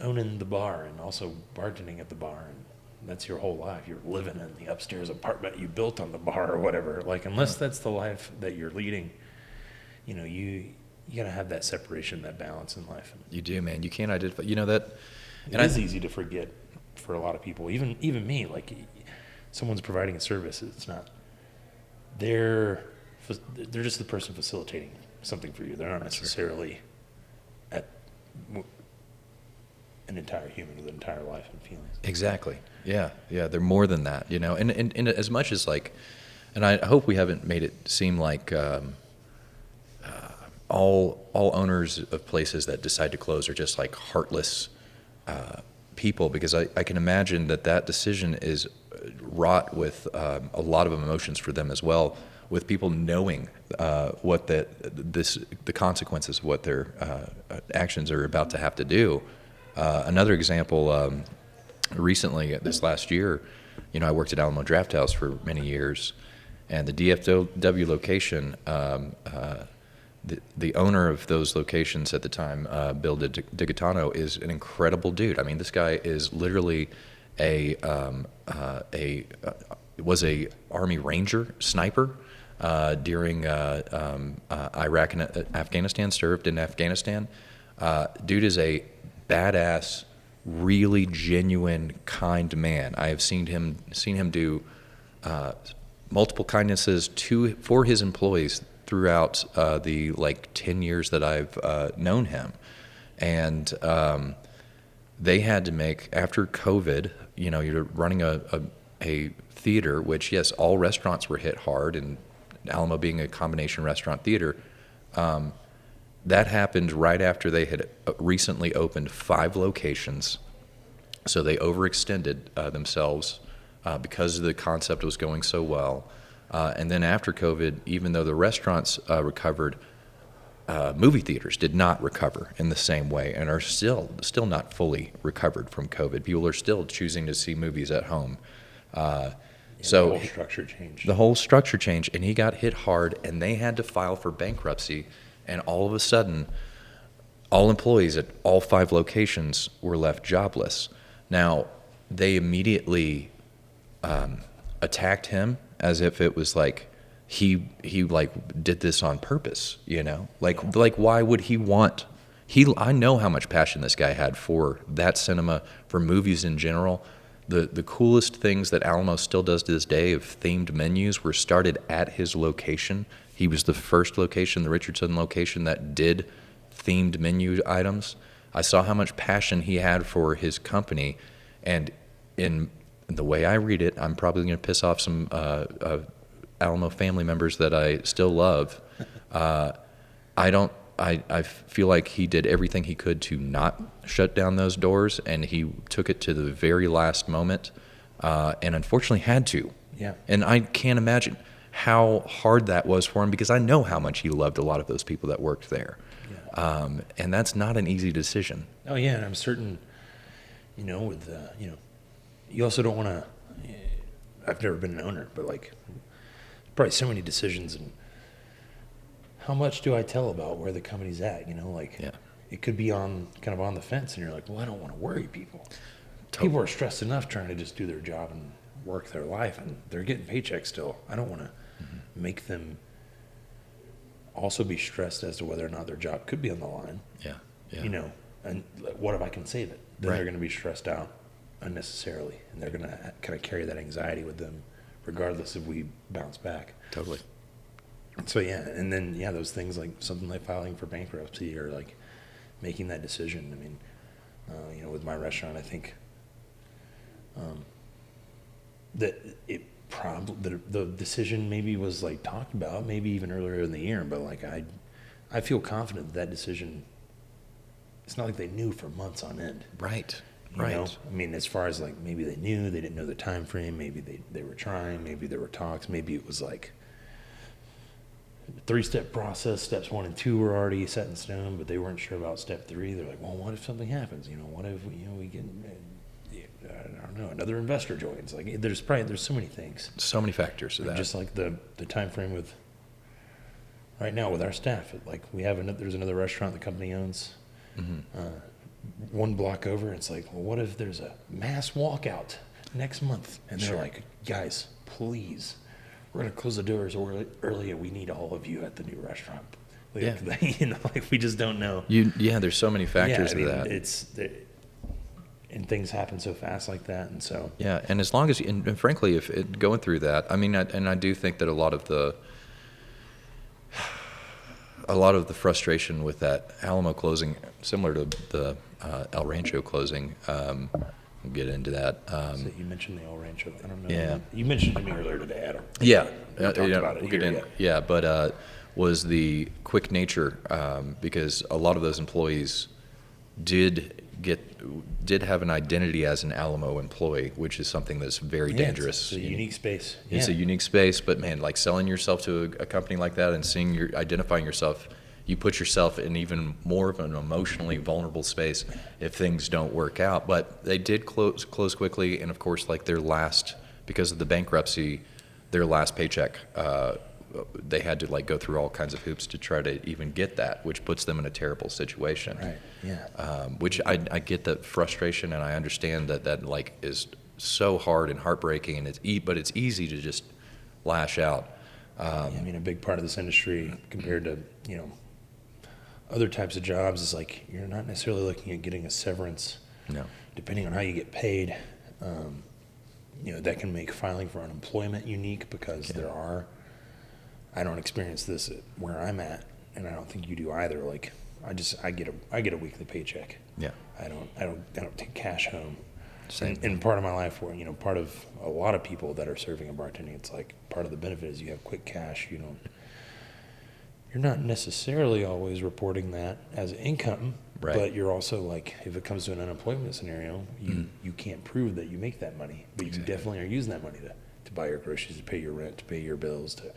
owning the bar and also bartending at the bar and that's your whole life. You're living in the upstairs apartment you built on the bar or whatever. Like, unless that's the life that you're leading, you got to have that separation, that balance in life. You do, man. You can't identify, that. And it's easy to forget for a lot of people, even me. Like, someone's providing a service, it's not, they're just the person facilitating something for you. They're not necessarily an entire human with an entire life and feelings. Exactly. Yeah. They're more than that, and as much as like, and I hope we haven't made it seem like all owners of places that decide to close are just like heartless people, because I can imagine that decision is wrought with a lot of emotions for them as well, with people knowing what the consequences of what their actions are about to have to do. Another example, recently this last year, I worked at Alamo Draft House for many years, and the DFW location, the owner of those locations at the time, Bill DiGaetano, is an incredible dude. I mean, this guy is literally was a Army Ranger sniper during Iraq and Afghanistan. Served in Afghanistan. Dude is a badass, really genuine, kind man. I have seen him do multiple kindnesses for his employees throughout the 10 years that I've known him. And they had to make, after COVID, you're running a theater, which, yes, all restaurants were hit hard, and Alamo being a combination restaurant theater, that happened right after they had recently opened 5 locations. So they overextended themselves because the concept was going so well. And then after COVID, even though the restaurants recovered, movie theaters did not recover in the same way, and are still not fully recovered from COVID. People are still choosing to see movies at home. So the whole structure changed. The whole structure changed, and he got hit hard, and they had to file for bankruptcy. And all of a sudden, all employees at all 5 locations were left jobless. Now, they immediately attacked him as if it was like he did this on purpose, Like why would he want? I know how much passion this guy had for that cinema, for movies in general. The coolest things that Alamo still does to this day of themed menus were started at his location. He was the first location, the Richardson location, that did themed menu items. I saw how much passion he had for his company, and in the way I read it, I'm probably going to piss off some Alamo family members that I still love. I feel like he did everything he could to not shut down those doors, and he took it to the very last moment, and unfortunately had to. Yeah. And I can't imagine how hard that was for him, because I know how much he loved a lot of those people that worked there. Yeah. And that's not an easy decision. Oh yeah, and I'm certain, with you also don't want to. I've never been an owner, but probably so many decisions, and how much do I tell about where the company's at? Yeah. It could be kind of on the fence, and you're like, well, I don't want to worry people. Totally. People are stressed enough trying to just do their job and work their life, and they're getting paychecks still. I don't want to make them also be stressed as to whether or not their job could be on the line. Yeah. And what if I can save it? Then Right. They're going to be stressed out unnecessarily, and they're going to kind of carry that anxiety with them, regardless if we bounce back. Totally. So yeah, and then those things like something like filing for bankruptcy or making that decision. I mean, with my restaurant, I think that it probably the decision maybe was talked about maybe even earlier in the year, but I feel confident that decision. It's not like they knew for months on end. Right. You know? I mean, as far as maybe they knew, they didn't know the time frame. Maybe they were trying. Maybe there were talks. Maybe it was 3-step process. Steps 1 and 2 were already set in stone, but they weren't sure about step 3. They're like, well, what if something happens? What if we get, I don't know, another investor joins? There's so many things. So many factors to that. Just the time frame with right now with our staff. There's another restaurant the company owns. Mm-hmm. 1 block over. It's well, what if there's a mass walkout next month. And they're Sure. like, guys, please, we're going to close the doors early. We need all of you at the new restaurant. Like, Yeah. like we just don't know. There's so many factors I mean, to that. And things happen so fast like that. And so, Yeah, and as long as, and frankly, if going through that, I mean, and I do think that a lot of the frustration with that Alamo closing, similar to the El Rancho closing, we'll get into that. so you mentioned the El Rancho. I don't know. Yeah. You mentioned it to me earlier today, Adam. Yeah, We talked about it we'll here, get in. yeah. Yeah, but was the quick nature, because a lot of those employees did have an identity as an Alamo employee, which is something that's very dangerous. It's a unique space. It's a unique space, but man, like selling yourself to a company like that and identifying yourself, you put yourself in even more of an emotionally vulnerable space if things don't work out. But they did close quickly, and of course, like because of the bankruptcy, their last paycheck, they had to like go through all kinds of hoops to try to even get that, which puts them in a terrible situation. Right. Yeah. Which I get that frustration, and I understand that like is so hard and heartbreaking, and but it's easy to just lash out. I mean, a big part of this industry compared to, other types of jobs is like you're not necessarily looking at getting a severance. No. Depending on how you get paid, that can make filing for unemployment unique because I don't experience this where I'm at, and I don't think you do either. Like I get a weekly paycheck. Yeah. I don't take cash home. Same. And part of my life where, part of a lot of people that are serving and bartending, it's like part of the benefit is you have quick cash. You're not necessarily always reporting that as income, Right. but you're also like, if it comes to an unemployment scenario, you can't prove that you make that money, but you definitely are using that money to buy your groceries, to pay your rent, to pay your bills, to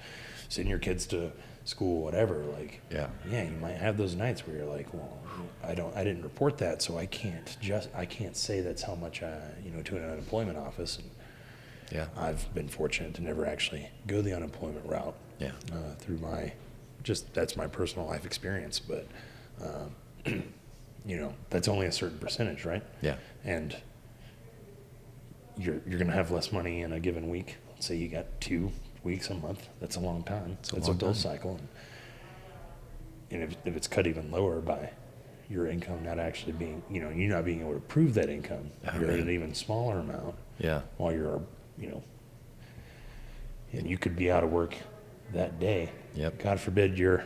send your kids to school, whatever. Like, Yeah. you might have those nights where you're like, well, I didn't report that, so I can't say that's how much to an unemployment office. And Yeah. I've been fortunate to never actually go the unemployment route. Yeah. Through that's my personal life experience, but that's only a certain percentage, right? Yeah. And you're going to have less money in a given week. Let's say you got 2 weeks a month. That's a long time. That's a bill cycle. And if it's cut even lower by your income not actually being, you not being able to prove that income, you're at an even smaller amount. Yeah. While you're, and you could be out of work that day. Yep. God forbid you're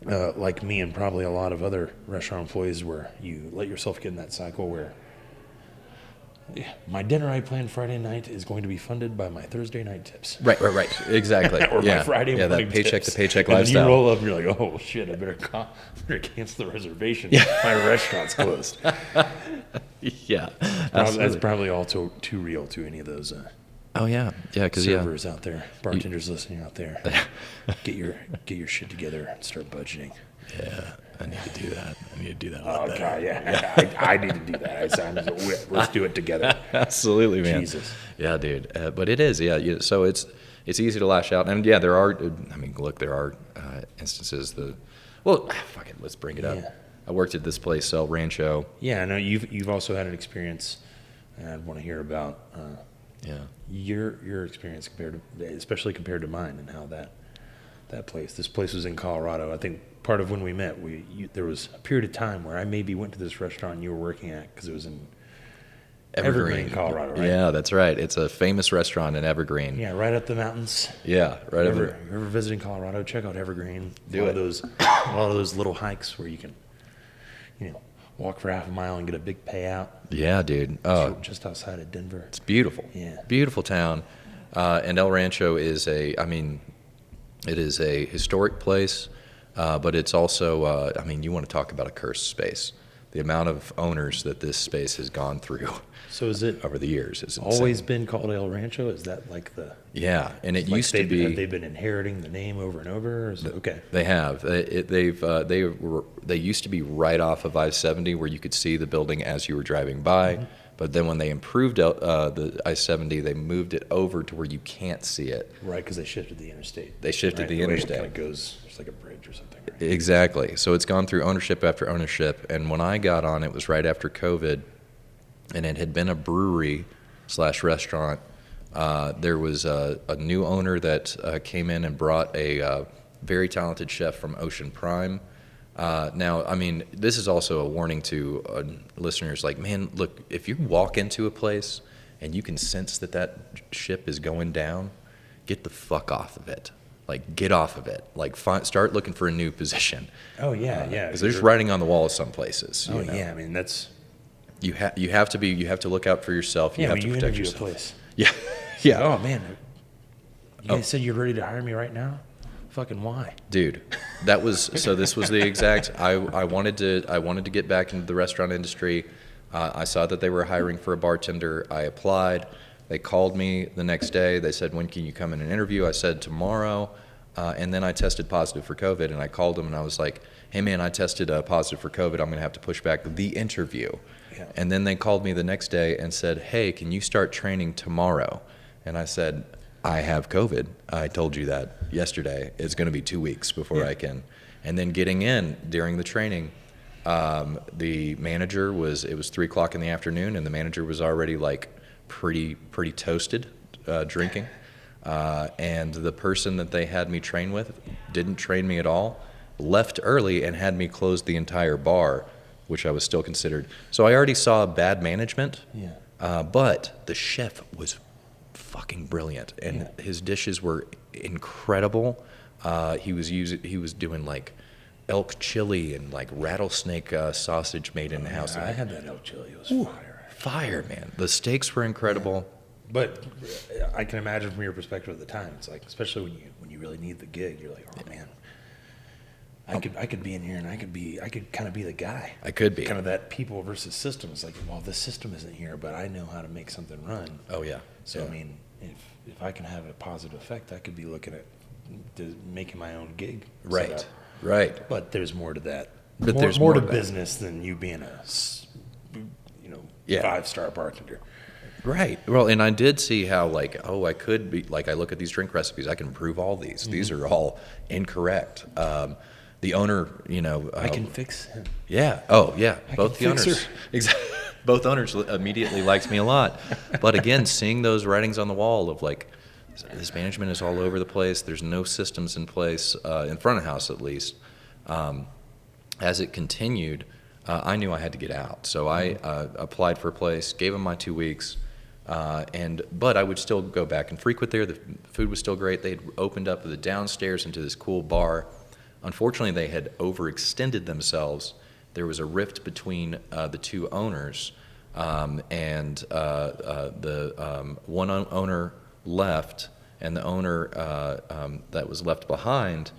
like me and probably a lot of other restaurant employees where you let yourself get in that cycle where my dinner I planned Friday night is going to be funded by my Thursday night tips. Right. Exactly. Or my Friday morning that paycheck tips. to paycheck and lifestyle. And you roll up and you're like, oh shit, I better cancel the reservation. My restaurant's closed. Yeah. That's probably all too real to any of those Oh yeah. Yeah. Because servers out there, bartenders listening out there. Get your shit together and start budgeting. Yeah. I need to do that. Oh God, yeah. I need to do that. Let's do it together. Absolutely, man. Jesus. Yeah, dude. But it is, yeah. So it's easy to lash out, and yeah, there are. I mean, look, there are instances. Fuck it. Let's bring it up. Yeah. I worked at this place, El Rancho. Yeah, I know you've also had an experience, and I'd want to hear about your experience especially compared to mine, and how that place. This place was in Colorado. I think part of when we met, there was a period of time where I maybe went to this restaurant you were working at because it was in Evergreen, Colorado, right? Yeah, that's right. It's a famous restaurant in Evergreen. Yeah, right up the mountains. Yeah, right over. If you're ever visiting Colorado, check out Evergreen. A lot of those little hikes where you can, walk for half a mile and get a big payout. Yeah, dude. Oh, just outside of Denver. it's beautiful. Yeah, beautiful town. And El Rancho is it is a historic place, but it's also, you want to talk about a cursed space. The amount of owners that this space has gone through. So is it over the years? Is always been called El Rancho? Is that like the? Yeah, and it like used to be. Have they been inheriting the name over and over? Or is it, okay. They have. They used to be right off of I-70 where you could see the building as you were driving by. Mm-hmm. But then when they improved the I-70, they moved it over to where you can't see it. Right, because they shifted the interstate. They shifted the interstate. It kind of goes, there's like a bridge or something. Right? Exactly. So it's gone through ownership after ownership. And when I got on, it was right after COVID. And it had been a brewery restaurant. There was a new owner that came in and brought a very talented chef from Ocean Prime. Now, I mean, this is also a warning to listeners. Like, man, look, if you walk into a place and you can sense that ship is going down, get the fuck off of it. Like, get off of it. Like, start looking for a new position. Oh yeah, yeah. Because there's writing on the wall some places. Oh you know? yeah, I mean that's. You have to look out for yourself. You have to protect yourself. A place. Yeah, yeah. Oh man, you guys said you're ready to hire me right now. Fucking why, dude? This was the exact. I wanted to get back into the restaurant industry. I saw that they were hiring for a bartender. I applied. They called me the next day. They said, when can you come in and interview? I said, tomorrow. And then I tested positive for COVID, and I called them and I was like, hey man, I tested positive for COVID. I'm going to have to push back the interview. Yeah. And then they called me the next day and said, hey, can you start training tomorrow? And I said, I have COVID. I told you that yesterday. It's going to be 2 weeks before I can. And then getting in during the training, the manager it was 3 o'clock in the afternoon, and the manager was already like pretty toasted drinking. And the person that they had me train with didn't train me at all, left early and had me close the entire bar, which I was still considered. So I already saw bad management, but the chef was fucking brilliant, and his dishes were incredible. He was doing like elk chili and like rattlesnake sausage made in the house. I had that elk chili. It was Fire, man. The steaks were incredible. But I can imagine from your perspective at the time, it's like, especially when you really need the gig, you're like, oh man, I could be in here and I could kind of be the guy. I could be kind of that people versus system. It's like, well, this system isn't here, but I know how to make something run. Oh yeah. So I mean, if I can have a positive effect, I could be looking at making my own gig. Right. Right. But there's more to that. But there's more to business than you being a 5-star bartender. Right. Well, and I did see how, like, I could be, like, I look at these drink recipes, I can improve all these. Mm-hmm. These are all incorrect. The owner, I can fix him. Yeah. Oh, yeah. Both the owners. Exactly. Both owners immediately liked me a lot. But again, seeing those writings on the wall of, like, this management is all over the place. There's no systems in place, in front of house at least. As it continued, I knew I had to get out. So I applied for a place, gave them my 2 weeks. But I would still go back and frequent there. The food was still great. They had opened up the downstairs into this cool bar. Unfortunately, they had overextended themselves. There was a rift between the two owners, and the one owner left, and the owner that was left behind,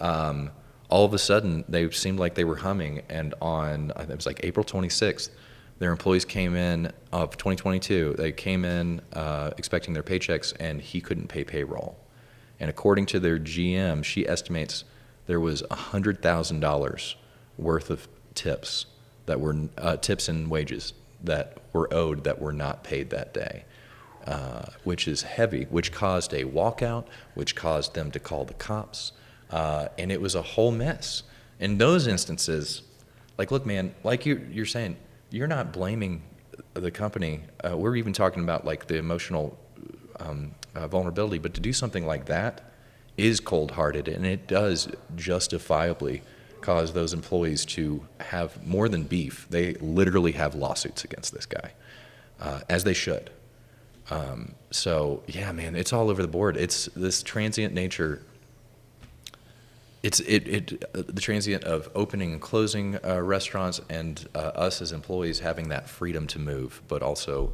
all of a sudden, they seemed like they were humming. And on, it was like April 26th, their employees came in of 2022. They came in expecting their paychecks, and he couldn't pay payroll. And according to their GM, she estimates there was $100,000 worth of tips that were tips and wages that were owed that were not paid that day, which is heavy, which caused a walkout, which caused them to call the cops, and it was a whole mess. In those instances, like, look, man, like you're saying, you're not blaming the company. We're even talking about like the emotional vulnerability, but to do something like that is cold-hearted, and it does justifiably cause those employees to have more than beef. They literally have lawsuits against this guy, as they should. So yeah, man, it's all over the board. It's this transient nature. It's the transient of opening and closing restaurants, and us as employees having that freedom to move, but also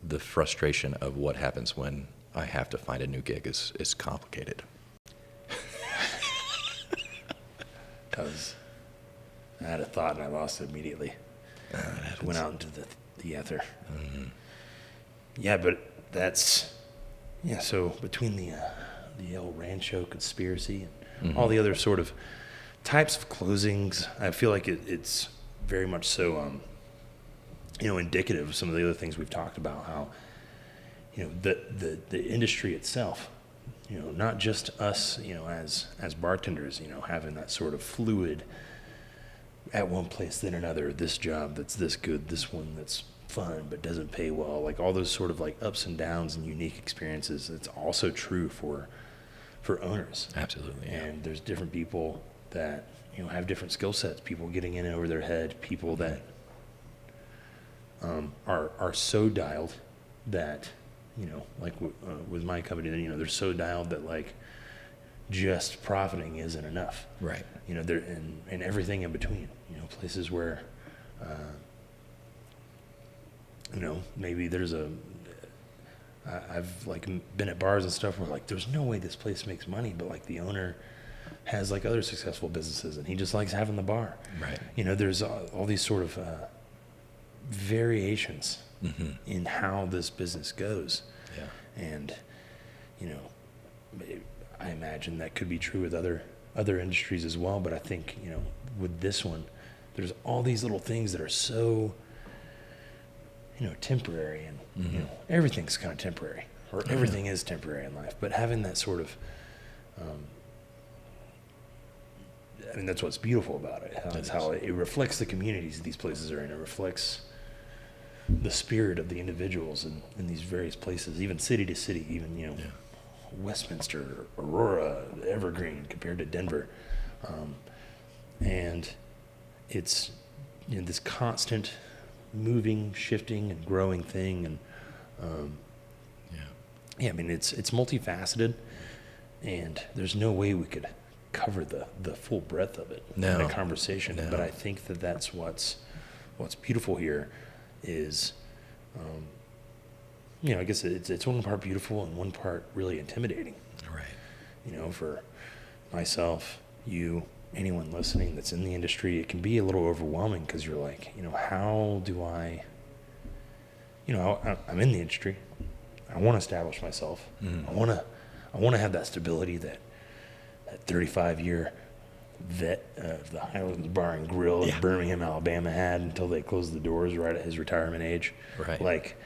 the frustration of what happens when I have to find a new gig is complicated. I had a thought and I lost it immediately. It went out into the ether. Mm-hmm. Yeah, but that's so between the El Rancho conspiracy and all the other sort of types of closings, I feel like it's very much so indicative of some of the other things we've talked about. How the industry itself, not just us, as bartenders, having that sort of fluid at one place then another, this job that's this good, this one that's fun but doesn't pay well, like all those sort of like ups and downs and unique experiences. It's also true for owners. Absolutely. Yeah. And there's different people that, you know, have different skill sets, people getting in over their head, people that are so dialed that, you know, like with my company, you know, they're so dialed that like just profiting isn't enough. Right. You know, there and everything in between. You know, places where, you know, maybe there's I've like been at bars and stuff where like there's no way this place makes money, but like the owner has like other successful businesses and he just likes having the bar. Right. You know, there's all these sort of variations in how this business goes. Yeah. And, you know, I imagine that could be true with other industries as well. But I think, you know, with this one, there's all these little things that are so, you know, temporary, and you know, everything's kind of temporary, or everything is temporary in life. But having that sort of, I mean, that's what's beautiful about it. How it reflects the communities these places are in. It reflects the spirit of the individuals in these various places, even city to city, even, you know, Westminster, Aurora, Evergreen compared to Denver. And it's, you know, this constant moving, shifting, and growing thing. And yeah, I mean, it's multifaceted, and there's no way we could cover the full breadth of it in a conversation. But I think that's what's beautiful here is, you know, I guess it's one part beautiful and one part really intimidating. Right. You know, for myself, you, anyone listening that's in the industry, it can be a little overwhelming because you're like, you know, how do I, you know, I'm in the industry. I want to establish myself. I want to have that stability, that 35-year vet of the Highlands Bar and Grill in Birmingham, Alabama had until they closed the doors right at his retirement age. Right. Like,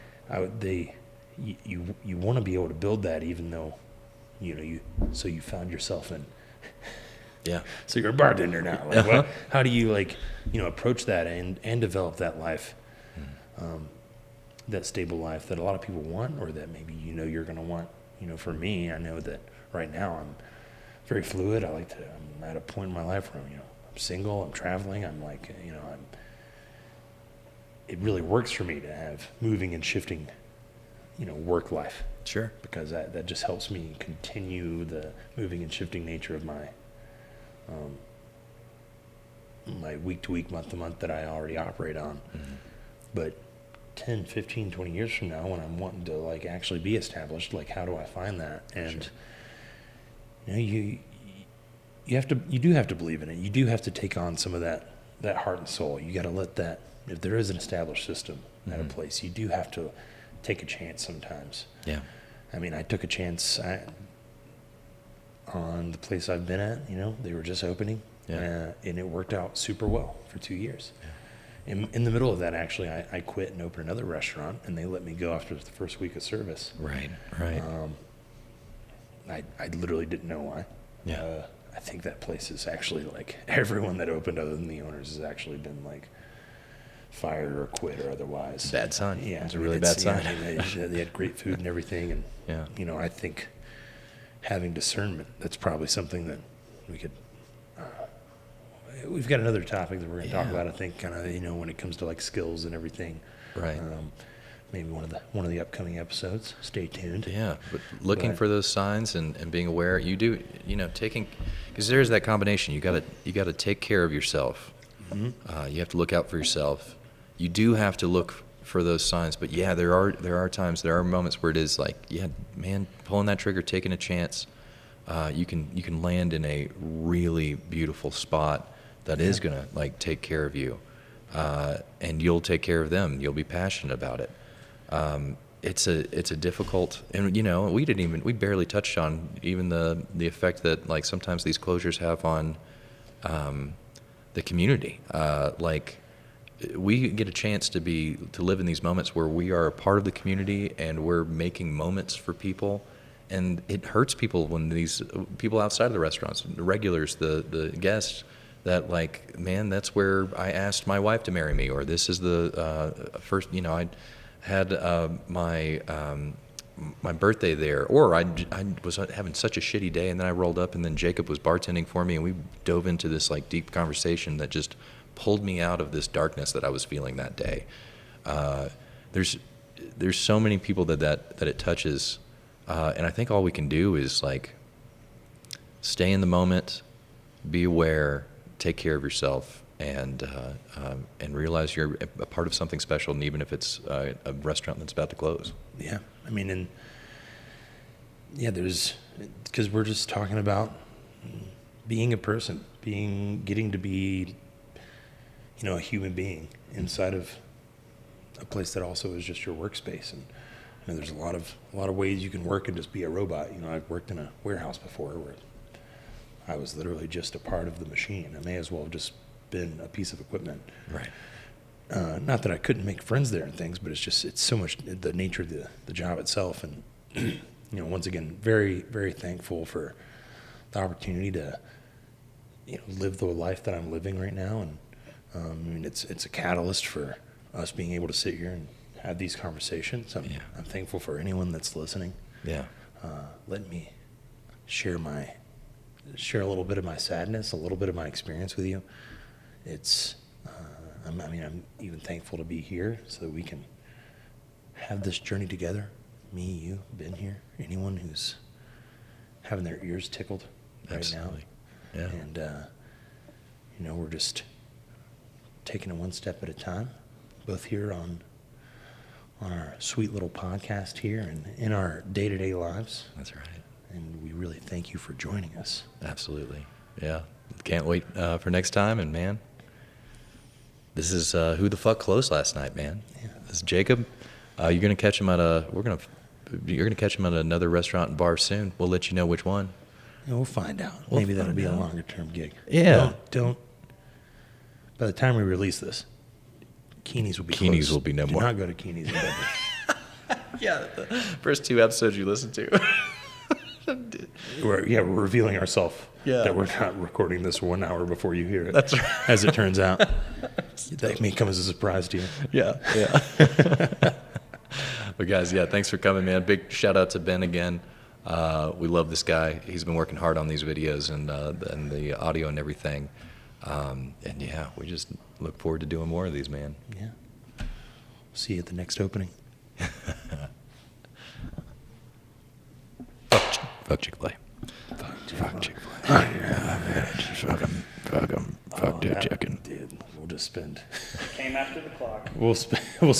you want to be able to build that, even though, you know, so you found yourself in. Yeah. So you're a bartender now. Like, how do you, like, you know, approach that and develop that life, that stable life that a lot of people want, or that maybe, you know, you're going to want. You know, for me, I know that right now I'm very fluid. I'm at a point in my life where, you know, I'm single, I'm traveling, I'm like, you know, it really works for me to have moving and shifting, you know, work life. Sure. Because that just helps me continue the moving and shifting nature of my my week to week, month to month that I already operate on. But 10, 15, 20 years from now, when I'm wanting to like actually be established, like, how do I find that? And you know, you do have to believe in it. You do have to take on some of that heart and soul. You got to let that, if there is an established system at a place, you do have to take a chance sometimes. Yeah. I mean, I took a chance on the place I've been at. You know, they were just opening, and it worked out super well for 2 years. Yeah. In the middle of that, actually, I quit and opened another restaurant, and they let me go after the first week of service. Right. I literally didn't know why. Yeah. I think that place is actually, like, everyone that opened other than the owners has actually been, like, fired or quit or otherwise. Bad sign. Yeah. It's a really bad sign. I mean, they had great food and everything, and, you know, I think having discernment, that's probably something that we could, we've got another topic that we're going to talk about, I think, kind of, you know, when it comes to, like, skills and everything. Right. Maybe one of the upcoming episodes. Stay tuned. Yeah, but looking for those signs and being aware. You do, you know, because there's that combination. You got to take care of yourself. You have to look out for yourself. You do have to look for those signs. But yeah, there are times, there are moments where it is like, yeah, man, pulling that trigger, taking a chance. You can land in a really beautiful spot that is gonna, like, take care of you, and you'll take care of them. You'll be passionate about it. It's a difficult, and, you know, we barely touched on even the effect that, like, sometimes these closures have on the community. Like, we get a chance to live in these moments where we are a part of the community and we're making moments for people, and it hurts people when these people outside of the restaurants, the regulars, the guests, that like, man, that's where I asked my wife to marry me, or this is the first, you know, I had my birthday there, or I was having such a shitty day, and then I rolled up, and then Jacob was bartending for me, and we dove into this like deep conversation that just pulled me out of this darkness that I was feeling that day. There's so many people that it touches, and I think all we can do is like stay in the moment, be aware, take care of yourself, and realize you're a part of something special, and even if it's a restaurant that's about to close. Yeah, I mean, and yeah, because we're just talking about being a person, getting to be, you know, a human being inside of a place that also is just your workspace. And you know, there's a lot of ways you can work and just be a robot. You know, I've worked in a warehouse before where I was literally just a part of the machine. I may as well have just been a piece of equipment. Right. Not that I couldn't make friends there and things, but it's so much the nature of the job itself. And, you know, once again, very, very thankful for the opportunity to, you know, live the life that I'm living right now. And, I mean, it's a catalyst for us being able to sit here and have these conversations. I'm thankful for anyone that's listening. Yeah. Let me share a little bit of my sadness, a little bit of my experience with you. I'm even thankful to be here so that we can have this journey together. Me, you, Ben here, anyone who's having their ears tickled right Absolutely. now. Yeah. And, you know, we're just taking it one step at a time, both here on our sweet little podcast here and in our day-to-day lives. That's right. And we really thank you for joining us. Absolutely. Yeah. Can't wait for next time. And man, this is Who the Fuck Closed last night, man. Yeah. This is Jacob. You're gonna catch him at another restaurant and bar soon. We'll let you know which one. Yeah, we'll find out. Maybe that'll be a longer term gig. Yeah. Don't. By the time we release this, Keeney's will be closed. Keeney's will be no more. Do not go to Keeney's in Denver. Yeah. The first 2 episodes you listened to. We're revealing ourselves Yeah. that we're not recording this 1 hour before you hear it. That's right. As it turns out. That may come as a surprise to you. Yeah. But guys, thanks for coming, man. Big shout out to Ben again. We love this guy. He's been working hard on these videos and the audio and everything. And yeah, we just look forward to doing more of these, man. Yeah. See you at the next opening. Fuck Chick-fil-A. Fuck Chick-fil-A. Fuck chicken. Dude, we'll just spend. Came after the clock. We'll